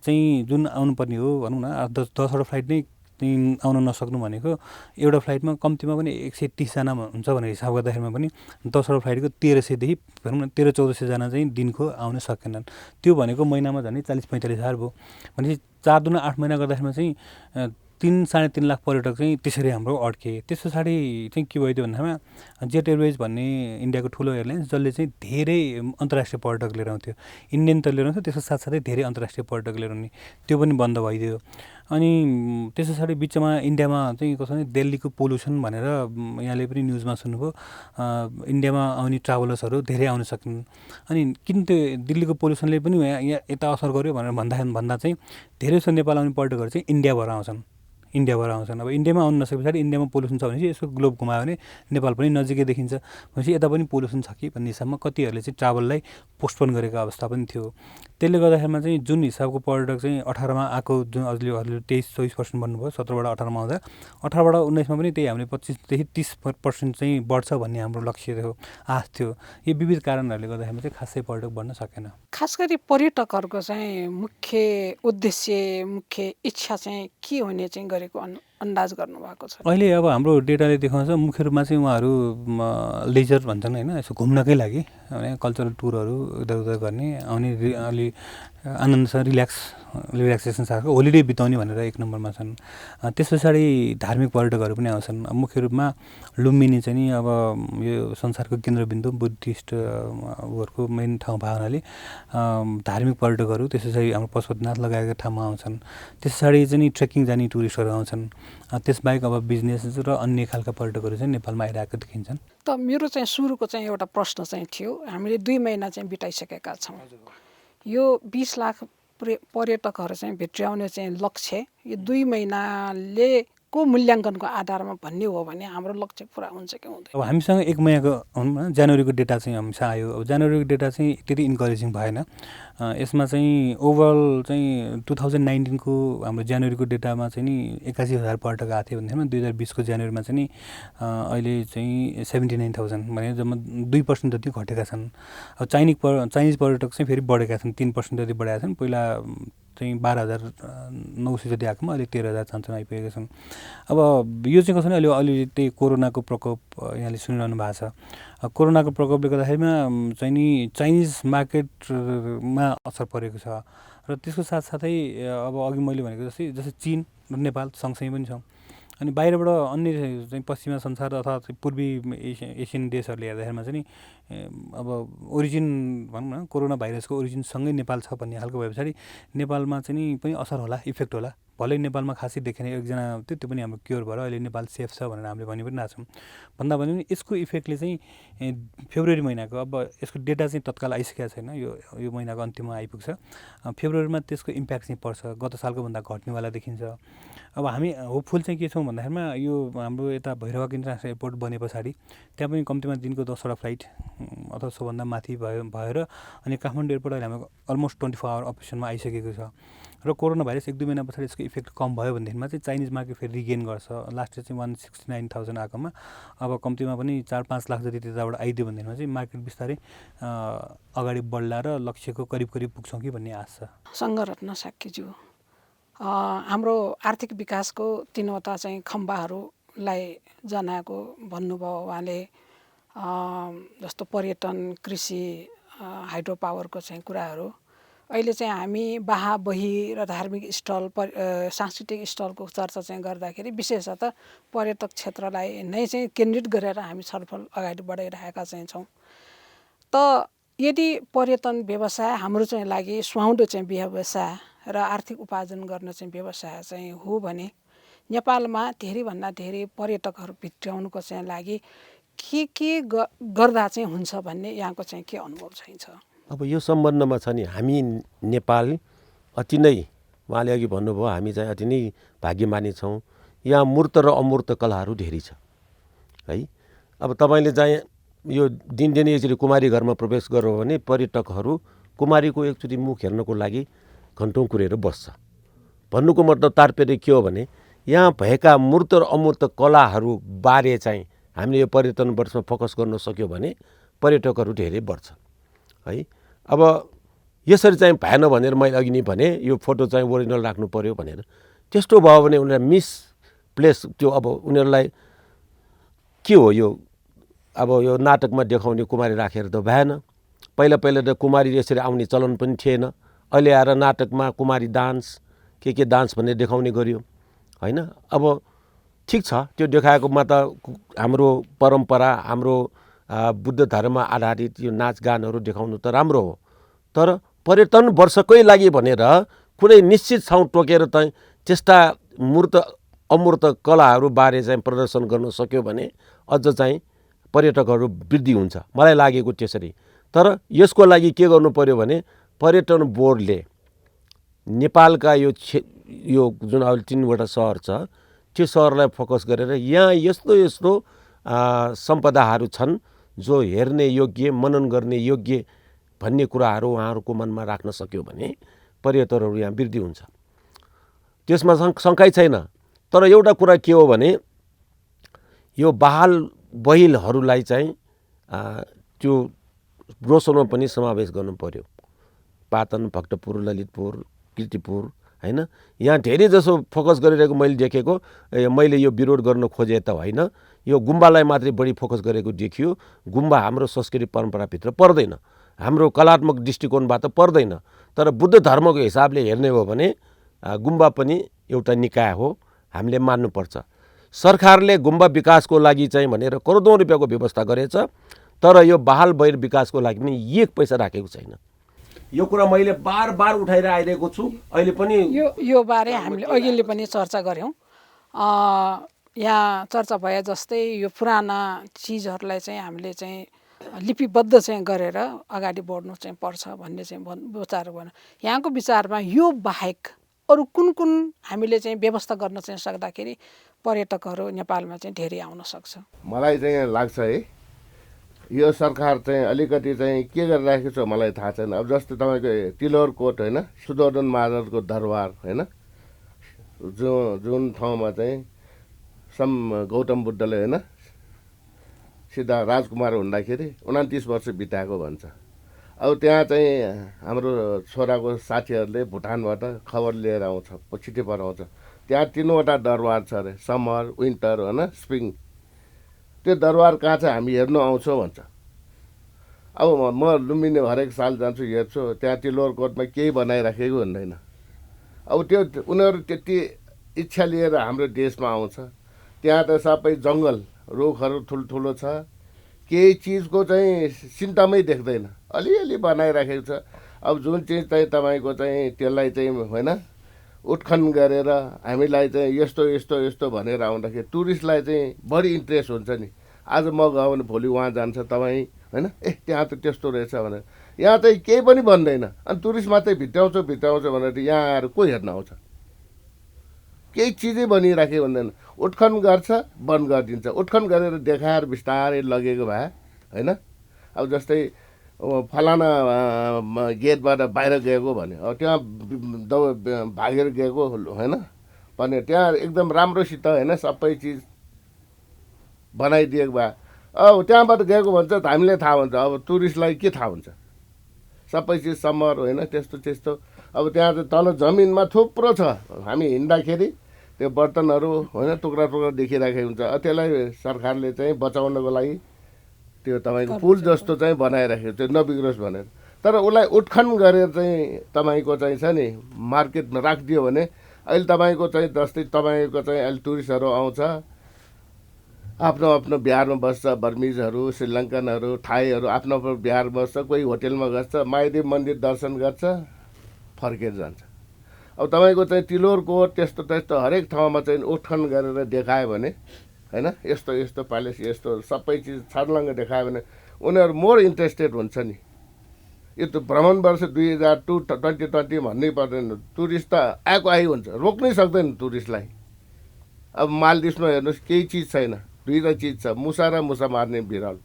चाहिँ जुन आउनुपर्ने हो भनौँ न 10वटा फ्लाइट नै आउन नसक्नु भनेको एउटा फ्लाइटमा कम्तीमा पनि 130 जना हुन्छ भनेर हिसाब गर्दाखेरिमा पनि 10वटा फ्लाइटको 1300 देखि भनौँ न 1300-1400 जना चाहिँ दिनको आउन सकेनन्। त्यो भनेको महिनामा झन् 40-45 हजार भयो भनेपछि 4 दुना 8 महिना गर्दाखेरिमा चाहिँ 3-3.5 लाख पर्यटक चाहिँ त्यसरी हाम्रो अड्के। त्यस पछाडि चाहिँ के भयो त्यो भन्दामा जेट एयरवेज भन्ने इन्डियाको ठुलो एयरलाइन्स जसले चाहिँ धेरै अन्तर्राष्ट्रिय पर्यटक लिएर आउँथ्यो, इन्डियन त लिएर आउँथ्यो, त्यसको साथसाथै धेरै अन्तर्राष्ट्रिय पर्यटक लिएर आउने, त्यो पनि बन्द भइदियो। अनि त्यस पछाडि बिचमा इन्डियामा चाहिँ कसो भने दिल्लीको पोल्युसन भनेर यहाँले पनि न्युजमा सुन्नुभयो, इन्डियामा आउने ट्राभलर्सहरू धेरै आउन सकेनन्। अनि किन त्यो दिल्लीको पोल्युसनले पनि यहाँ यता असर गर्यो भनेर भन्दा चाहिँ धेरै जस्तो नेपाल आउने पर्यटकहरू चाहिँ इन्डियाबाट आउँछन्। अब इन्डियामा आउनु नसके पछाडि इन्डियामा पोल्युसन छ भनेपछि यसको ग्लोब घुमायो भने नेपाल पनि नजिकै देखिन्छ भनेपछि यता पनि पोल्युसन छ कि भन्ने हिसाबमा कतिहरूले चाहिँ ट्राभललाई पोस्टपोन गरेको अवस्था पनि थियो। त्यसले गर्दाखेरिमा चाहिँ जुन हिसाबको पर्यटक चाहिँ 18मा आएको, जुन हजुरले 23-24% भन्नुभयो, 17बाट 18मा आउँदा 18बाट 19मा पनि त्यही हामीले 25देखि 30% चाहिँ बढ्छ भन्ने हाम्रो लक्ष्य थियो, आश थियो। यो विविध कारणहरूले गर्दाखेरि चाहिँ खासै पर्यटक बढ्न सकेन। खास गरी पर्यटकहरूको चाहिँ मुख्य उद्देश्य, मुख्य इच्छा चाहिँ के हुने चाहिँ गरेको अन्दाज गर्नुभएको छ? अहिले अब हाम्रो डेटाले देखाउँछ मुख्य रूपमा चाहिँ उहाँहरू लेजर भन्छन् होइन, यसो घुम्नकै लागि कल्चरल टुरहरू इधर उधर गर्ने, आउने अलि आनन्दसँग रिल्याक्सेसन साथको होलिडे बिताउने भनेर 1 नम्बरमा छन्। त्यस पछाडि धार्मिक पर्यटकहरू पनि आउँछन्। मुख्य रूपमा लुम्बिनी चाहिँ नि अब यो संसारको केन्द्रबिन्दु बुद्धिस्ट उहरूको मेन ठाउँ भएको हुनाले धार्मिक पर्यटकहरू, त्यस पछाडि हाम्रो पशुपतिनाथ लगायतका ठाउँमा आउँछन्। त्यस पछाडि चाहिँ ट्रेकिङ जाने टुरिस्टहरू आउँछन्। त्यसबाहेक अब बिजनेस र अन्य खालका पर्यटकहरू चाहिँ नेपालमा आइरहेको देखिन्छन्। त मेरो चाहिँ सुरुको चाहिँ एउटा प्रश्न चाहिँ थियो, हामीले 2 महिना चाहिँ बिताइसकेका छौँ, यो 20 लाख पर्यटकहरू चाहिँ भित्र्याउने चाहिँ लक्ष्य यो 2 महिनाले को मूल्याङ्कनको आधारमा भन्ने हो भने हाम्रो लक्ष्य पुरा हुन्छ कि हुँदैन? अब हामीसँग 1 महिनाको भनौँ न जनवरीको डेटा चाहिँ हामीसँग आयो। अब जनवरीको डेटा चाहिँ त्यति इन्करेजिङ भएन। यसमा चाहिँ ओभरअल चाहिँ 2019को हाम्रो जनवरीको डेटामा चाहिँ नि 81,000 पर्यटक आएको थियो भन्दैमा 2020को जनवरीमा चाहिँ नि अहिले चाहिँ 79,000 भने जम्मा 2% जति घटेका छन्। अब चाइनिज पर्यटक चाहिँ फेरि बढेका छन्, 3% जति बढेका छन्। पहिला चाहिँ 12,900 जति आएकोमा अहिले 13,000 छन् आइपुगेका छन्। अब यो चाहिँ कसो भने अलि त्यही कोरोनाको प्रकोप यहाँले सुनिरहनु भएको छ। कोरोनाको प्रकोपले गर्दाखेरिमा चाहिँ नि चाइनिज मार्केटमा असर परेको छ र त्यसको साथसाथै अब अघि मैले भनेको जस्तै चीन र नेपाल सँगसँगै पनि छौँ। अनि बाहिरबाट अन्य चाहिँ पश्चिमा संसार अथवा पूर्वी एसियन देशहरूले हेर्दाखेरिमा चाहिँ नि अब ओरिजिन भनौँ न कोरोना भाइरसको ओरिजिनसँगै नेपाल छ भन्ने खालको भए पछाडि नेपालमा चाहिँ नि पनि असर होला, इफेक्ट होला भलै नेपालमा खासै देखेन एकजना थियो, त्यो पनि हाम्रो क्योर भएर अहिले नेपाल सेफ छ भनेर हामीले भनि पनि रहेछौँ। भन्दा पनि यसको इफेक्टले चाहिँ फेब्रुअरी महिनाको, अब यसको डेटा चाहिँ तत्काल आइसकेको छैन, यो महिनाको अन्त्यमा आइपुग्छ। फेब्रुअरीमा त्यसको इम्प्याक्ट चाहिँ पर्छ, गत सालको भन्दा घट्नेवाला देखिन्छ। अब हामी होपफुल चाहिँ के छौँ भन्दाखेरिमा यो हाम्रो यता भैरवक इन्टरनेसनल एयरपोर्ट बने पछाडि त्यहाँ पनि कम्तीमा दिनको 10वटा फ्लाइट अथवा सोभन्दा माथि भएर अनि काठमाडौँ एयरपोर्ट अहिले हाम्रो अलमोस्ट 24 आवर अपरेसनमा आइसकेको छ। र कोरोना भाइरस 1-2 महिना पछाडि यसको इफेक्ट कम भयो भनेदेखिमा चाहिँ चाइनिज मार्केट फेरि रिगेन गर्छ। लास्ट इयर चाहिँ 169,000 आएकोमा अब कम्तीमा पनि 4-5 लाख जति त्यताबाट आइदियो भनेदेखिमा चाहिँ मार्केट बिस्तारै अगाडि बढ्ला र लक्ष्यको करिब पुग्छौँ कि भन्ने आश छ। सङ्घरत्न साक्कीज्यू, हाम्रो आर्थिक विकासको 3वटा चाहिँ खम्बाहरूलाई जनाएको भन्नुभयो उहाँले। जस्तो पर्यटन, कृषि, हाइड्रो पावरको चाहिँ कुराहरू। अहिले चाहिँ हामी बही र धार्मिक स्थल, सांस्कृतिक स्थलको चर्चा चाहिँ गर्दाखेरि विशेषतः पर्यटक क्षेत्रलाई नै चाहिँ केन्द्रित गरेर हामी छलफल अगाडि बढाइरहेका चाहिँ छौँ। त यदि पर्यटन व्यवसाय हाम्रो चाहिँ लागि सुहाउँदो चाहिँ व्यवसाय र आर्थिक उपार्जन गर्न चाहिँ व्यवसाय चाहिँ हो भने नेपालमा धेरैभन्दा धेरै पर्यटकहरू भित्राउनुको चाहिँ लागि के गर्दा चाहिँ हुन्छ भन्ने यहाँको चाहिँ के अनुभव चाहिन्छ? अब यो सम्बन्धमा छ नि, हामी नेपाल अति नै, उहाँले अघि भन्नुभयो, हामी चाहिँ अति नै भाग्यमानी छौँ। यहाँ मूर्त र अमूर्त कलाहरू धेरै छ है। अब तपाईँले चाहिँ यो दिनदिनै यसरी कुमारी घरमा प्रवेश गर्यो भने पर्यटकहरू कुमारीको एकचोटि मुख हेर्नको लागि घन्टौँ कुरेर बस्छ। भन्नुको मतलब तात्पर्य के हो भने यहाँ भएका मूर्त र अमूर्त कलाहरू बारे चाहिँ हामीले यो पर्यटन वर्षमा फोकस गर्न सक्यो भने पर्यटकहरू धेरै बढ्छ है। अब यसरी चाहिँ भएन भनेर मैले अघि नै भने यो फोटो चाहिँ ओरिजिनल राख्नु पर्यो भनेर, त्यस्तो भयो भने उनीहरूलाई मिस प्लेस, त्यो अब उनीहरूलाई के हो यो, अब यो नाटकमा देखाउने कुमारी राखेर त भएन। पहिला त कुमारी यसरी आउने चलन पनि थिएन। अहिले आएर नाटकमा कुमारी डान्स के डान्स भनेर देखाउने गरियो होइन। अब ठिक छ, त्यो देखाएकोमा त हाम्रो परम्परा, हाम्रो बुद्ध धर्म आधारित यो नाचगानहरू देखाउनु त राम्रो हो, तर पर्यटन वर्षकै लागि भनेर कुनै निश्चित ठाउँ टोकेर चाहिँ त्यस्ता मूर्त अमूर्त कलाहरू बारे चाहिँ प्रदर्शन गर्न सक्यो भने अझ चाहिँ पर्यटकहरू वृद्धि हुन्छ, मलाई लागेको त्यसरी। तर यसको लागि के गर्नु पर्यो भने पर्यटन बोर्डले नेपालका यो जुन अहिले 3वटा सहर छ त्यो सहरलाई फोकस गरेर यहाँ यस्तो सम्पदाहरू छन् जो हेर्ने योग्य, मनन गर्ने योग्य भन्ने कुराहरू उहाँहरूको मनमा राख्न सक्यो भने पर्यटकहरू यहाँ वृद्धि हुन्छ, त्यसमा शङ्कै छैन। तर एउटा कुरा के हो भने यो बहाल बहिलहरूलाई चाहिँ त्यो ब्रोसरमा पनि समावेश गर्नु पर्यो। पाटन, भक्तपुर, ललितपुर, कीर्तिपुर होइन, यहाँ धेरै जसो फोकस गरिरहेको मैले देखेको, मैले यो विरोध गर्न खोजे त होइन, यो गुम्बालाई मात्रै बढी फोकस गरेको देखियो। गुम्बा हाम्रो संस्कृति परम्पराभित्र पर्दैन, हाम्रो कलात्मक दृष्टिकोणबाट पर्दैन। तर बुद्ध धर्मको हिसाबले हेर्ने हो भने गुम्बा पनि एउटा निकाय हो, हामीले मान्नुपर्छ। सरकारले गुम्बा विकासको लागि चाहिँ भनेर करोडौँ रुपियाँको व्यवस्था गरेछ, तर यो बहाल बहिर विकासको लागि पनि 1 पैसा राखेको छैन। यो कुरा मैले बार उठाएर आइरहेको छु। अहिले पनि यो बारे हामीले अघिल्ले पनि चर्चा गऱ्यौँ। यहाँ चर्चा भए जस्तै यो पुराना चिजहरूलाई चाहिँ हामीले चाहिँ लिपिबद्ध चाहिँ गरेर अगाडि बढ्नु चाहिँ पर्छ भन्ने चाहिँ विचार भयो। यहाँको विचारमा यो बाहेक अरू कुन हामीले चाहिँ व्यवस्था गर्न चाहिँ सक्दाखेरि पर्यटकहरू नेपालमा चाहिँ धेरै आउन सक्छ? मलाई चाहिँ लाग्छ है, यो सरकार चाहिँ अलिकति चाहिँ के गरिरहेको छ मलाई थाहा छैन। अब जस्तो तपाईँको तिलौरकोट होइन, सुदर्शन महाराजको दरबार होइन, जुन ठाउँमा चाहिँ गौतम बुद्धले होइन सिधा राजकुमार हुँदाखेरि 29 वर्ष बिताएको भन्छ। अब त्यहाँ चाहिँ हाम्रो छोराको साथीहरूले भुटानबाट खबर लिएर आउँछ, छिटो पठाउँछ। त्यहाँ 3वटा दरबार छ अरे, समर, विन्टर होइन, स्प्रिङ। त्यो दरबार कहाँ छ हामी हेर्नु आउँछौँ भन्छ। अब म लुम्बिनी हरेक साल जान्छु, हेर्छु, त्यहाँ तिलौरकोटमा केही बनाइराखेको हुँदैन। अब त्यो उनीहरू त्यति इच्छा लिएर हाम्रो देशमा आउँछ, त्यहाँ त सबै जङ्गल रुखहरू ठुल्ठुलो छ, केही चिजको चाहिँ सिन्तामै देख्दैन, अलिअलि बनाइराखेको छ। अब जुन चिज चाहिँ तपाईँको चाहिँ त्यसलाई चाहिँ होइन उठखन गरेर हामीलाई चाहिँ यस्तो यस्तो यस्तो भनेर आउँदाखेरि टुरिस्टलाई चाहिँ बढी इन्ट्रेस्ट हुन्छ नि। आज म गयो भने भोलि उहाँ जान्छ तपाईँ होइन, त्यहाँ त त्यस्तो रहेछ भनेर। यहाँ चाहिँ केही पनि भन्दैन, अनि टुरिस्ट मात्रै भित्राउँछ भनेर यहाँ आएर को हेर्न आउँछ? केही चिजै बनिराख्यो भन्दैन, उठखन गर्छ बन्द गरिदिन्छ। उठखन गरेर देखाएर बिस्तारै लगेको भए होइन। अब जस्तै फलाना गेटबाट बाहिर गएको भने अब त्यहाँ भागेर गएको होइन भने त्यहाँ एकदम राम्रोसित होइन सबै चिज बनाइदिएको भए अब त्यहाँबाट गएको भन्छ हामीलाई थाहा हुन्छ। अब टुरिस्टलाई के थाहा हुन्छ? सबै चिज समर होइन त्यस्तो त्यस्तो। अब त्यहाँ चाहिँ तल जमिनमा थुप्रो छ, हामी हिँड्दाखेरि त्यो बर्तनहरू होइन टुक्रा टुक्रा देखिराखेको हुन्छ। त्यसलाई सरकारले चाहिँ बचाउनको लागि त्यो तपाईँको पुल जस्तो चाहिँ बनाइराखेको त्यो नबिग्रोस् भनेर। तर उसलाई उठखन गरेर चाहिँ तपाईँको चाहिँ छ नि मार्केटमा राखिदियो भने अहिले तपाईँको चाहिँ जस्तै तपाईँको चाहिँ अहिले टुरिस्टहरू आउँछ, आफ्नो आफ्नो बिहारमा बस्छ, बर्मिजहरू, श्रीलङ्कनहरू, थाईहरू आफ्नो आफ्नो बिहार बस्छ, कोही होटेलमा बस्छ, माइदेव मन्दिर दर्शन गर्छ, फर्केर जान्छ। अब तपाईँको चाहिँ तिलोरकोट त्यस्तो त्यस्तो हरेक ठाउँमा चाहिँ उठखन गरेर देखायो भने होइन यस्तो यस्तो प्यालेस यस्तो सबै चिज छर्लङ्ग देखायो भने उनीहरू मोर इन्ट्रेस्टेड हुन्छ नि। यो त भ्रमण वर्ष 2020 भन्नै पर्दैन, टुरिस्ट त आएको आइ हुन्छ, रोक्नै सक्दैन टुरिस्टलाई। अब मालदिप्समा हेर्नुहोस् केही चिज छैन, दुईवटा चिज छ, मुसा र मुसा मार्ने बिराल।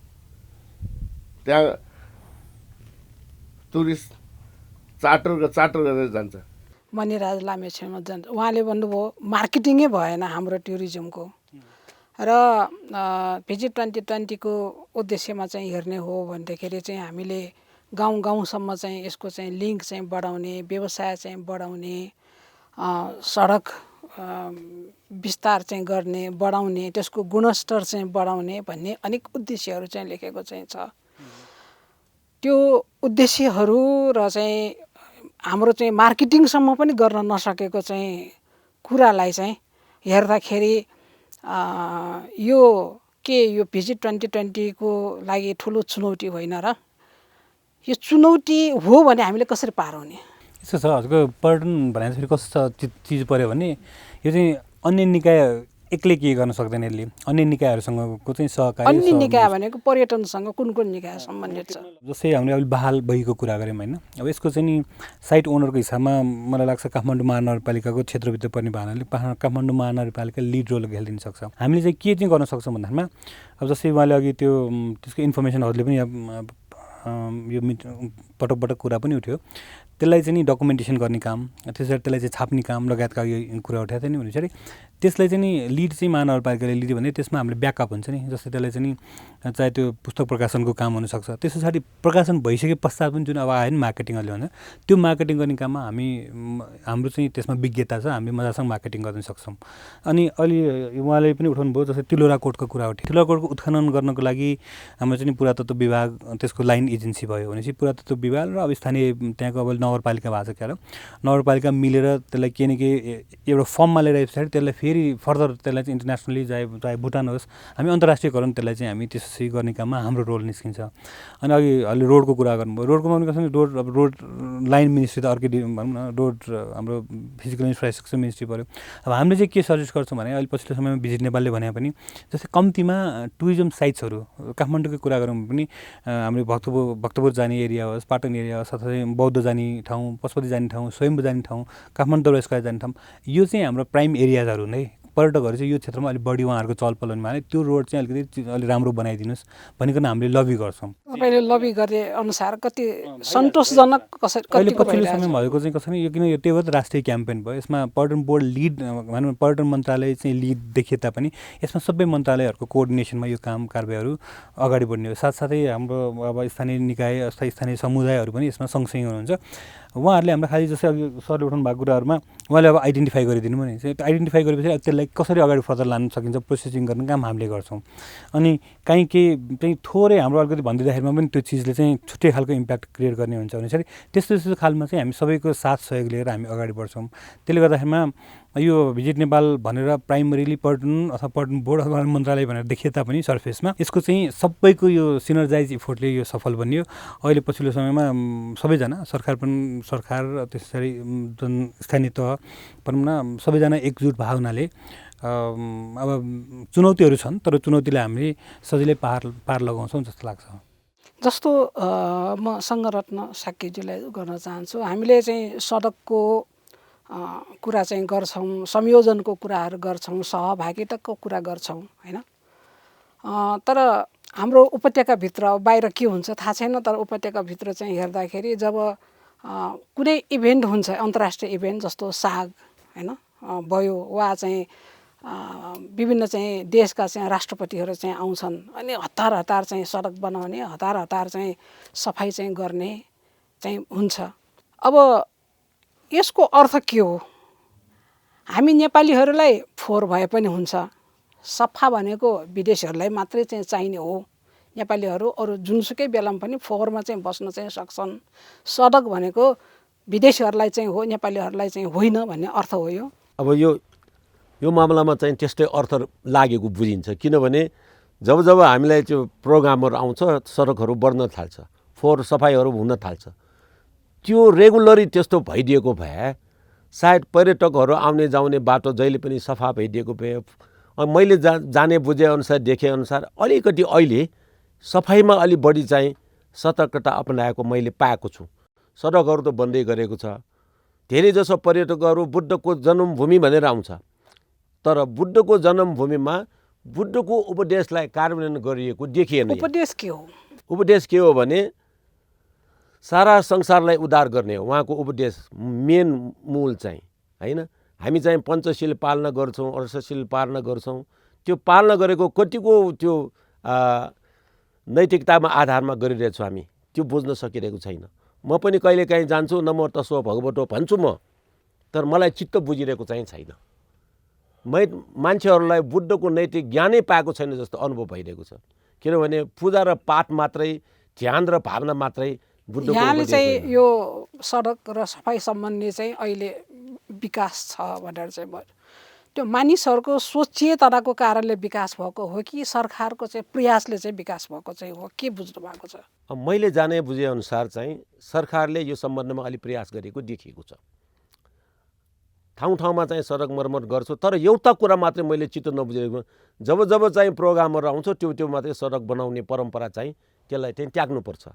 त्यहाँ टुरिस्ट चार्टर गरेर जान्छ। मणिराज लामेछानेमा जान्छ। उहाँले भन्नुभयो मार्केटिङै भएन हाम्रो टुरिज्मको र भिजिट 2020 को उद्देश्यमा चाहिँ हेर्ने हो भन्दाखेरि चाहिँ हामीले गाउँ गाउँसम्म चाहिँ यसको चाहिँ लिङ्क चाहिँ बढाउने, व्यवसाय चाहिँ बढाउने, सडक विस्तार चाहिँ गर्ने बढाउने, त्यसको गुणस्तर चाहिँ बढाउने भन्ने अनेक उद्देश्यहरू चाहिँ लेखेको चाहिँ छ। त्यो उद्देश्यहरू र चाहिँ हाम्रो चाहिँ मार्केटिङसम्म पनि गर्न नसकेको चाहिँ कुरालाई चाहिँ हेर्दाखेरि यो भिजिट 2020 को लागि ठुलो चुनौती होइन र? यो चुनौती हो भने हामीले कसरी पार हुने? यस्तो छ हजुरको पर्यटन भनेपछि कस्तो चिज पऱ्यो भने यो चाहिँ अन्य निकाय एक्लै के गर्न सक्दैन। यसले अन्य निकायहरूसँगको चाहिँ सहकारी। अन्य निकाय भनेको पर्यटनसँग कुन कुन निकाय सम्बन्धित छ? जस्तै हामीले अहिले बहाल बहीको कुरा गऱ्यौँ होइन। अब यसको चाहिँ नि साइट ओनरको हिसाबमा मलाई लाग्छ काठमाडौँ महानगरपालिकाको क्षेत्रभित्र पर्ने भावनाले काठमाडौँ महानगरपालिका लिड रोल खेलिदिन सक्छ। हामीले चाहिँ के चाहिँ गर्न सक्छौँ भन्दाखेरिमा अब जस्तै उहाँले अघि त्यसको इन्फर्मेसनहरूले पनि यो पटक पटक कुरा पनि उठ्यो, त्यसलाई चाहिँ नि डकुमेन्टेसन गर्ने काम, त्यसरी त्यसलाई चाहिँ छाप्ने काम लगायतका यो कुरा उठाएको थियो नि भनेपछि त्यसलाई चाहिँ नि लिड चाहिँ महानगरपालिकाले लिदियो भने त्यसमा हामीले ब्याकअप हुन्छ नि। जस्तै त्यसलाई चाहिँ नि चाहे त्यो पुस्तक प्रकाशनको काम हुनसक्छ, त्यस पछाडि प्रकाशन भइसके पश्चात पनि जुन अब आयो नि मार्केटिङहरूले भन्छ त्यो मार्केटिङ गर्ने काममा हाम्रो चाहिँ त्यसमा विज्ञता छ, हामी मजासँग मार्केटिङ गर्न सक्छौँ। अनि अहिले उहाँले पनि उठाउनु भयो जस्तै तिलोराकोटको कुरा उठ्यो। तिलोराकोटको उत्खनन गर्नको लागि हाम्रो चाहिँ पुरातत्व विभाग त्यसको लाइन एजेन्सी भयो भनेपछि पुरातत्व विभाग र अब स्थानीय त्यहाँको अब नगरपालिका भएको छ क्या नगरपालिका मिलेर त्यसलाई के न के एउटा फर्ममा ल्याएर पछाडि त्यसलाई फेरि फर्दर त्यसलाई चाहिँ इन्टरनेसनली चाहे भुटान होस् हामी अन्तर्राष्ट्रियकरण त्यसलाई चाहिँ हामी त्यसै गर्ने काममा हाम्रो रोल निस्किन्छ। अनि अघि अहिले रोडको कुरा गर्नुभयो, रोडको पनि कसरी रोड लाइन मिनिस्ट्री त अर्कै भनौँ न, रोड हाम्रो फिजिकल इन्फ्रास्ट्रक्चर मिनिस्ट्री पऱ्यो। अब हामीले चाहिँ के सजेस्ट गर्छौँ भने अहिले पछिल्लो समयमा भिजिट नेपालले भने पनि जस्तै कम्तीमा टुरिज्म साइट्सहरू काठमाडौँकै कुरा गरौँ पनि हाम्रो भक्तपुर जाने एरिया होस्, पाटन एरिया होस्, अथवा बौद्ध जाने ठाउँ, पशुपति जाने ठाउँ, स्वयम्भू जाने ठाउँ, काठमाडौँ दरबार स्क्वायर जाने ठाउँ, यो चाहिँ हाम्रो प्राइम एरियाजहरू नै पर्यटकहरू चाहिँ यो क्षेत्रमा अलिक बढी उहाँहरूको चलपल हुने भने त्यो रोड चाहिँ अलिकति अलि राम्रो बनाइदिनुहोस् भनिकन हामीले लबी गर्छौँ। तपाईँले लबी गर्ने अनुसार कति सन्तोषजनक अहिले पछिल्लो समय भएको चाहिँ कसरी यो किन यो त्यही भएर राष्ट्रिय क्याम्पेन भयो। यसमा पर्यटन बोर्ड लिड भनौँ पर्यटन मन्त्रालय चाहिँ लिड देखिए तापनि यसमा सबै मन्त्रालयहरूको कोअर्डिनेसनमा यो काम कारबाहीहरू अगाडि बढ्ने हो। साथसाथै हाम्रो अब स्थानीय निकाय अथवा स्थानीय समुदायहरू पनि यसमा सँगसँगै हुनुहुन्छ। उहाँहरूले हाम्रो खालि जस्तै अघि सरले उठाउनु भएको कुराहरूमा उहाँले अब आइडेन्टिफाई गरिदिनु भने चाहिँ आइडेन्टिफाई गरेपछि त्यसलाई कसरी अगाडि फर्दर लान सकिन्छ प्रोसेसिङ गर्ने काम हामीले गर्छौँ। अनि काहीँ केही चाहिँ थोरै हाम्रो अलिकति भनिदिँदाखेरिमा पनि त्यो चिजले चाहिँ छुट्टै खालको इम्प्याक्ट क्रिएट गर्ने हुन्छ भने चाहिँ त्यस्तो खालमा चाहिँ हामी सबैको साथ सहयोग लिएर हामी अगाडि बढ्छौँ। त्यसले गर्दाखेरिमा यो भिजिट नेपाल भनेर प्राइमरीली पर्यटन अथवा पर्यटन बोर्ड अथवा मन्त्रालय भनेर देखिए तापनि सरफेसमा यसको चाहिँ सबैको यो सिनर्जाइज इफोर्टले यो सफल बनियो। अहिले पछिल्लो समयमा सबैजना सरकार त्यसरी जुन स्थानीय तह भनौँ न सबैजना एकजुट भावनाले अब चुनौतीहरू छन् तर चुनौतीलाई हामीले सजिलै पार लगाउँछौँ जस्तो लाग्छ। जस्तो म सङ्घरत्न साक्यजीलाई गर्न चाहन्छु। हामीले चाहिँ सडकको कुरा चाहिँ गर्छौँ, संयोजनको कुराहरू गर्छौँ, सहभागिताको कुरा गर्छौँ होइन। तर हाम्रो उपत्यकाभित्र बाहिर के हुन्छ थाहा छैन, तर उपत्यकाभित्र चाहिँ हेर्दाखेरि जब कुनै इभेन्ट हुन्छ अन्तर्राष्ट्रिय इभेन्ट जस्तो साग होइन भयो वा चाहिँ विभिन्न चाहिँ देशका चाहिँ राष्ट्रपतिहरू चाहिँ आउँछन् अनि हतार हतार चाहिँ सडक बनाउने हतार हतार चाहिँ सफाइ चाहिँ गर्ने चाहिँ हुन्छ। अब यसको अर्थ के हो? हामी नेपालीहरूलाई फोहोर भए पनि हुन्छ, सफा भनेको विदेशीहरूलाई मात्रै चाहिँ चाहिने हो। नेपालीहरू अरू जुनसुकै बेलामा पनि फोहोरमा चाहिँ बस्न चाहिँ सक्छन्। सडक भनेको विदेशीहरूलाई चाहिँ हो, नेपालीहरूलाई चाहिँ होइन भन्ने अर्थ हो यो। अब यो मामलामा चाहिँ त्यस्तै अर्थ लागेको बुझिन्छ। किनभने जब हामीलाई त्यो प्रोग्रामहरू आउँछ सडकहरू बढ्न थाल्छ, फोहोर सफाइहरू हुन थाल्छ, त्यो रेगुलरी त्यस्तो भइदिएको भए सायद पर्यटकहरू आउने जाउने बाटो जहिले पनि सफा भइदिएको भए मैले जाने बुझेअनुसार देखेअनुसार अलिकति अहिले सफाइमा अलि बढी चाहिँ सतर्कता अपनाएको मैले पाएको छु। सडकहरू त बन्दै गरेको छ। धेरैजसो पर्यटकहरू बुद्धको जन्मभूमि भनेर आउँछ, तर बुद्धको जन्मभूमिमा बुद्धको उपदेशलाई कार्यान्वयन गरिएको देखिएन। उपदेश के हो? उपदेश के हो भने सारा संसारलाई उद्धार गर्ने हो उहाँको उपदेश। मेन मूल चाहिँ होइन हामी चाहिँ पञ्चशील पालना गर्छौँ, अष्टशील पालना गर्छौँ। त्यो पालना गरेको कतिको त्यो नैतिकतामा आधारमा गरिरहेछौँ हामी त्यो बुझ्न सकिरहेको छैन। म पनि कहिलेकाहीँ जान्छु नमो तस्सो भगवतो भन्छु म, तर मलाई चित्त बुझिरहेको चाहिँ छैन। मान्छेहरूलाई बुद्धको नैतिक ज्ञानै पाएको छैन जस्तो अनुभव भइरहेको छ। किनभने पूजा र पाठ मात्रै, ध्यान र भावना मात्रै बुद्धको यहाँले चाहिँ यो सडक र सफाइ सम्बन्धी चाहिँ अहिले विकास छ भनेर चाहिँ भयो, त्यो मानिसहरूको सोच चेतनाको कारणले विकास भएको हो कि सरकारको चाहिँ प्रयासले चाहिँ विकास भएको चाहिँ हो, के बुझ्नु भएको छ? मैले जाने बुझेअनुसार चाहिँ सरकारले यो सम्बन्धमा अलि प्रयास गरेको देखिएको छ। ठाउँ ठाउँमा चाहिँ सडक मर्मत गर्छु, तर एउटा कुरा मात्रै मैले चित्त नबुझेको, जब चाहिँ प्रोग्रामहरू आउँछ त्यो मात्रै सडक बनाउने परम्परा चाहिँ त्यसलाई चाहिँ त्याग्नुपर्छ।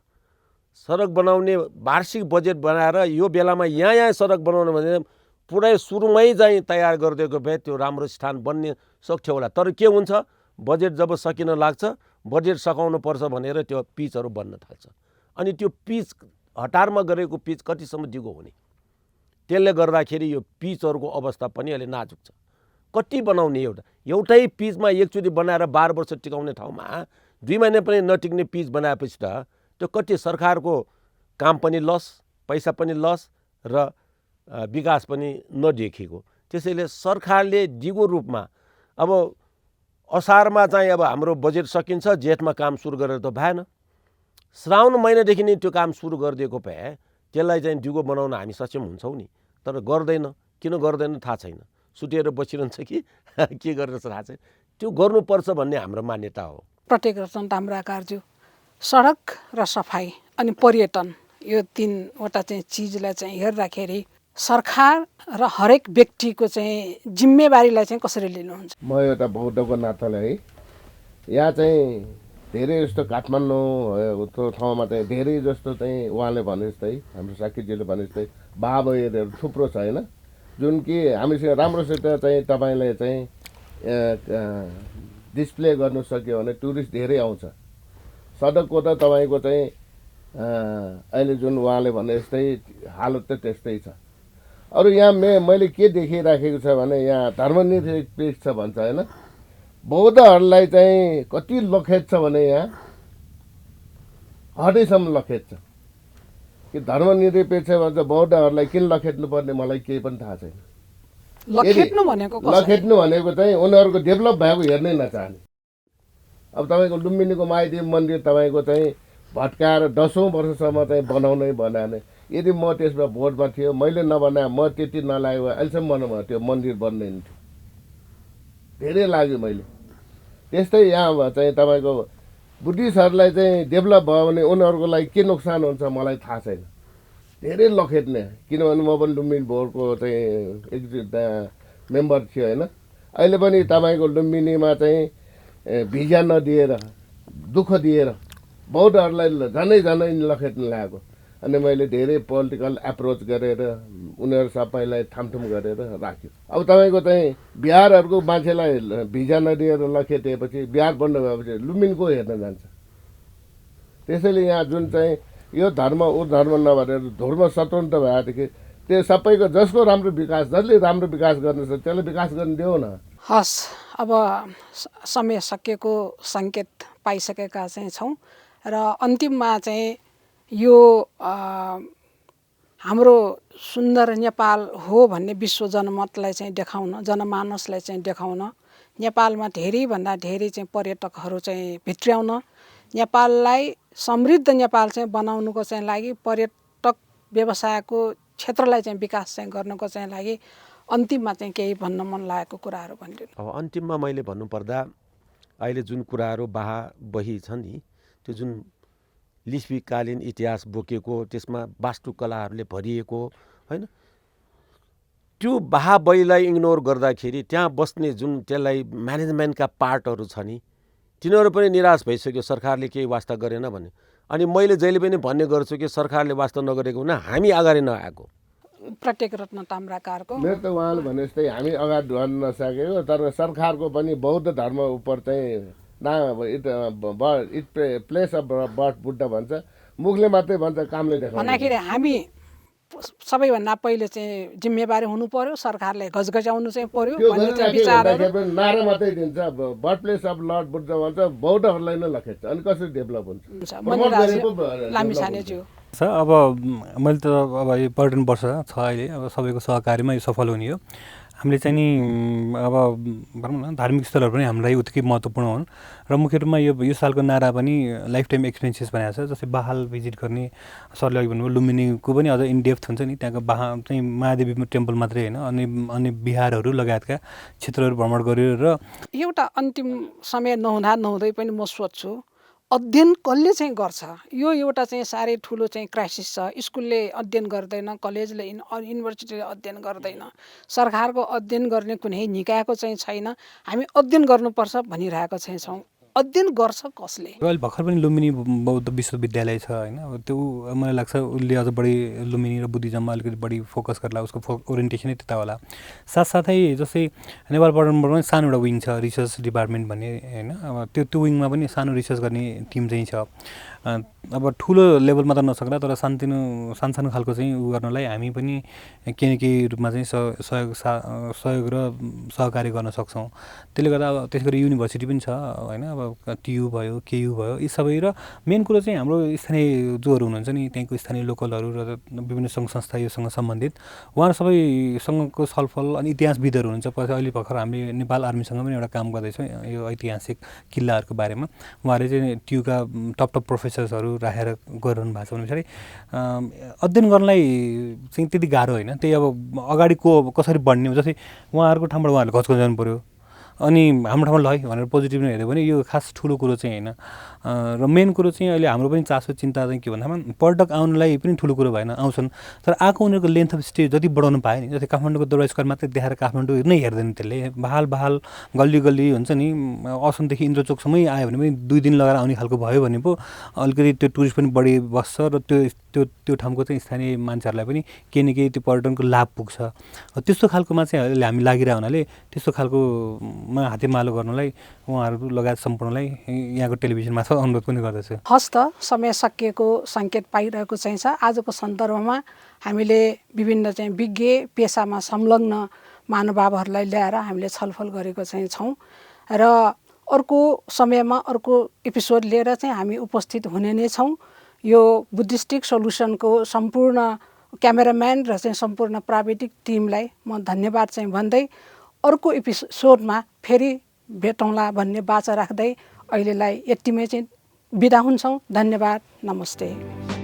सडक बनाउने वार्षिक बजेट बनाएर यो बेलामा यहाँ सडक बनाउनु भने पुरै सुरुमै चाहिँ तयार गरिदिएको भए त्यो राम्रो स्थान बन्ने सक्थ्यो होला। तर के हुन्छ, बजेट जब सकिन लाग्छ बजेट सकाउनु पर्छ भनेर त्यो पिचहरू बन्न थाल्छ। अनि त्यो पिच हतारमा गरेको पिच कतिसम्म दिगो हुने, त्यसले गर्दाखेरि यो पिचहरूको अवस्था पनि अलि नाजुक छ। कति बनाउने एउटै पिचमा एकचोटि बनाएर 12 वर्ष टिकाउने ठाउँमा 2 महिना पनि नटिक्ने पिच बनाएपछि त त्यो कति सरकारको काम पनि लस, पैसा पनि लस र विकास पनि नदेखिएको। त्यसैले सरकारले दिगो रूपमा अब असारमा चाहिँ अब हाम्रो बजेट सकिन्छ, जेठमा काम सुरु गरेर त भएन। श्रावण महिनादेखि नै त्यो काम सुरु गरिदिएको भए त्यसलाई चाहिँ दिगो बनाउन हामी सक्षम हुन्छौँ नि, तर गर्दैन। किन गर्दैन थाहा छैन, सुतेर बसिरहन्छ कि के गरिरहेछ थाहा छैन। त्यो गर्नुपर्छ भन्ने हाम्रो मान्यता हो। प्रत्येक रत्न ताम्राकारज्यू, सडक र सफाइ अनि पर्यटन यो 3वटा चाहिँ चिजलाई चाहिँ हेर्दाखेरि सरकार र हरेक व्यक्तिको चाहिँ जिम्मेवारीलाई चाहिँ कसरी लिनुहुन्छ? म एउटा बौद्धको नाताले है यहाँ चाहिँ धेरै जस्तो काठमाडौँ ठाउँमा चाहिँ धेरै जस्तो चाहिँ उहाँले भने जस्तै हाम्रो साक्यजीले भने जस्तै बाबैहरू थुप्रो छ होइन, जुन कि हामीसँग राम्रोसित चाहिँ तपाईँले चाहिँ डिस्प्ले गर्नु सक्यो भने टुरिस्ट धेरै आउँछ। सडकको त तपाईँको चाहिँ अहिले जुन उहाँले भने जस्तै हालत त त्यस्तै छ। अरू यहाँ मैले के देखिराखेको छ भने यहाँ धर्मनिरपेक्ष भन्छ होइन, बौद्धहरूलाई चाहिँ कति लखेत छ भने यहाँ हदैसम्म लखेत छ कि धर्मनिरपेक्ष भन्छ। बौद्धहरूलाई किन लखेट्नु पर्ने मलाई केही पनि थाहा छैन। लखेट्नु भनेको चाहिँ उनीहरूको डेभलप भएको हेर्नै नचाहने। अब तपाईँको लुम्बिनीको महादेव मन्दिर तपाईँको चाहिँ भत्काएर 10औं वर्षसम्म चाहिँ बनाउनै बनाने, यदि म त्यसमा भोटमा थियो मैले नबनाए म त्यति नलागेको भए अहिलेसम्म बनाउनु त्यो मन्दिर बन्दैन थियो धेरै लाग्यो मैले त्यस्तै यहाँ चाहिँ तपाईँको बुद्धिस्टहरूलाई चाहिँ डेभलप भयो भने उनीहरूको लागि के नोक्सान हुन्छ मलाई थाहा छैन धेरै लखेट्ने किनभने म पनि लुम्बिनी बोर्डको चाहिँ मेम्बर थियो होइन अहिले पनि तपाईँको लुम्बिनीमा चाहिँ भिजा नदिएर दुःख दिएर बौद्धहरूलाई झनै लखेट्न लागेको अनि मैले धेरै पोलिटिकल एप्रोच गरेर उनीहरू सबैलाई थामथुम गरेर राख्यो अब तपाईँको चाहिँ बिहारहरूको मान्छेलाई भिजा नदिएर लखेटिएपछि बिहार बन्द भएपछि लुम्बिनी को हेर्न जान्छ त्यसैले यहाँ जुन चाहिँ यो धर्म ऊ धर्म नभएर धर्म स्वतन्त्र भएदेखि त्यो सबैको जसको राम्रो विकास जसले राम्रो विकास गर्नु छ त्यसलाई विकास गर्न देऊ न हस् अब समय सकिएको सङ्केत पाइसकेका चाहिँ छौँ र अन्तिममा चाहिँ यो हाम्रो सुन्दर नेपाल हो भन्ने विश्व जनमतलाई चाहिँ देखाउन जनमानसलाई चाहिँ देखाउन नेपालमा धेरैभन्दा धेरै चाहिँ पर्यटकहरू चाहिँ भित्र्याउन नेपाललाई समृद्ध नेपाल चाहिँ बनाउनुको चाहिँ लागि पर्यटक व्यवसायको क्षेत्रलाई चाहिँ विकास चाहिँ गर्नुको चाहिँ लागि अन्तिममा चाहिँ केही भन्न मन लागेको कुराहरू भनिदिनु अब अन्तिममा मैले भन्नुपर्दा अहिले जुन कुराहरू बही छ नि त्यो जुन लिच्छवीकालीन इतिहास बोकेको त्यसमा वास्तुकलाहरूले भरिएको होइन त्यो बहीलाई इग्नोर गर्दाखेरि त्यहाँ बस्ने जुन त्यसलाई म्यानेजमेन्टका पार्टहरू छ नि तिनीहरू पनि निराश भइसक्यो सरकारले केही वास्ता गरेन भने अनि मैले जहिले पनि भन्ने गर्छु कि सरकारले वास्ता नगरेको हुन हामी अगाडि नआएको प्रत्येक रत्न ताम्राकारको मेरो त उहाँले भने जस्तै हामी अगाडि बढ्न नसकेको तर सरकारको पनि बौद्ध धर्म उप चाहिँ it place of birth Buddha भन्छ मुखले मात्रै भन्छ कामले देखाउँछ भन्दाखेरि हामी सबैभन्दा पहिले चाहिँ जिम्मेवारी हुनु पर्यो सरकारले गजगजाउनु चाहिँ पर्यो भन्ने चाहिँ विचारहरू नारा मात्रै दिन्छ birth place of lord Buddha भन्छ बौद्धहरूलाई नै लखेट्छ अनि कसरी डेभलप हुन्छ लामिछानेज्यू अब मैले त अब यो पर्यटन वर्ष छ अहिले अब सबैको सहकार्यमा यो सफल हुने हो हामीले चाहिँ नि अब भनौँ न धार्मिक स्थलहरू पनि हाम्रो लागि उत्तिकै महत्त्वपूर्ण हुन् र मुख्य रूपमा यो सालको नारा पनि लाइफ टाइम एक्सपिरियन्सेस भनेको छ जस्तै बहाल भिजिट गर्ने सरले अघि भन्नुभयो लुम्बिनीको पनि अझ इनडेप्थ हुन्छ नि त्यहाँको चाहिँ महादेवी टेम्पल मात्रै होइन अनि बिहारहरू लगायतका क्षेत्रहरू भ्रमण गर्यो र एउटा अन्तिम समय नहुँदै पनि म सोध्छु अध्ययन कसले चाहिँ गर्छ यो एउटा चाहिँ साह्रै ठुलो चाहिँ क्राइसिस छ स्कुलले अध्ययन गर्दैन कलेजले युनिभर्सिटीले अध्ययन गर्दैन सरकारको अध्ययन गर्ने कुनै निकायको चाहिँ छैन हामी अध्ययन गर्नुपर्छ भनिरहेको चाहिँ छौँ अध्ययन गर्छ कसले अहिले भर्खर पनि लुम्बिनी बौद्ध विश्वविद्यालय छ होइन अब त्यो मलाई लाग्छ उसले अझ बढी लुम्बिनी र बुद्धिज्ममा अलिकति बढी फोकस गर्ला उसको ओरिएन्टेसनै त्यता होला साथसाथै जस्तै नेपाल पर्यटन बोर्डमा पनि सानो एउटा विङ छ रिसर्च डिपार्टमेन्ट भन्ने होइन अब त्यो विङमा पनि सानो रिसर्च गर्ने टिम चाहिँ छ अब ठुलो लेभलमा त नसक्ला तर सानो खालको चाहिँ उ गर्नलाई हामी पनि केही न केही रूपमा चाहिँ सहयोग र सहकार्य गर्न सक्छौँ त्यसले गर्दा अब त्यसै गरी युनिभर्सिटी पनि छ होइन अब टियु भयो केयु भयो यी सबै र मेन कुरो चाहिँ हाम्रो स्थानीय जोहरू हुनुहुन्छ नि त्यहाँको स्थानीय लोकलहरू र विभिन्न सङ्घ संस्था योसँग सम्बन्धित उहाँहरू सबैसँगको छलफल अनि इतिहासविदहरू हुनुहुन्छ अहिले भर्खर हामीले नेपाल आर्मीसँग पनि एउटा काम गर्दैछौँ यो ऐतिहासिक किल्लाहरूको बारेमा उहाँहरूले चाहिँ टियुका टप प्रोफेसर्सहरू राखेर गरिरहनु भएको छ भने पछाडि अध्ययन गर्नलाई चाहिँ त्यति गाह्रो होइन त्यही अब अगाडिको कसरी बढ्ने जस्तै उहाँहरूको ठाउँबाट उहाँहरूले घचघचाउनु पऱ्यो अनि हाम्रो ठाउँमा ल है भनेर पोजिटिभ हेऱ्यो भने यो खास ठुलो कुरो चाहिँ होइन र मेन कुरो चाहिँ अहिले हाम्रो पनि चासो चिन्ता चाहिँ के भन्दामा पर्यटक आउनलाई पनि ठुलो कुरो भएन आउँछन् तर आएको उनीहरूको लेन्थ अफ स्टे जति बढाउनु पायो नि जस्तै काठमाडौँको दौरा स्क्वायर मात्रै देखाएर काठमाडौँ नै हेर्दैन त्यसले बहाल गल्ली हुन्छ नि असमदेखि इन्द्रचोकसम्मै आयो भने पनि 2 दिन लगाएर आउने खालको भयो भने पो अलिकति त्यो टुरिस्ट पनि बढी बस्छ र त्यो ठाउँको चाहिँ स्थानीय मान्छेहरूलाई पनि केही न केही त्यो पर्यटनको लाभ पुग्छ त्यस्तो खालकोमा चाहिँ अहिले हामी लागिरहेको हुनाले त्यस्तो खालकोमा हातेमालो गर्नलाई उहाँहरू लगायत सम्पूर्णलाई यहाँको टेलिभिजनमा अनुरोध पनि गर्दछु हस् त समय सकिएको सङ्केत पाइरहेको चाहिँ छ आजको सन्दर्भमा हामीले विभिन्न चाहिँ विज्ञ पेसामा संलग्न महानुभावहरूलाई ल्याएर हामीले छलफल गरेको चाहिँ छौँ र अर्को समयमा अर्को एपिसोड लिएर चाहिँ हामी उपस्थित हुने नै छौँ यो बुद्धिस्टिक सोल्युसनको सम्पूर्ण क्यामेराम्यान र चाहिँ सम्पूर्ण प्राविधिक टिमलाई म धन्यवाद चाहिँ भन्दै अर्को एपिसोडमा फेरि भेटौँला भन्ने बाचा राख्दै अहिलेलाई यतिमै चाहिँ बिदा हुन्छौँ धन्यवाद नमस्ते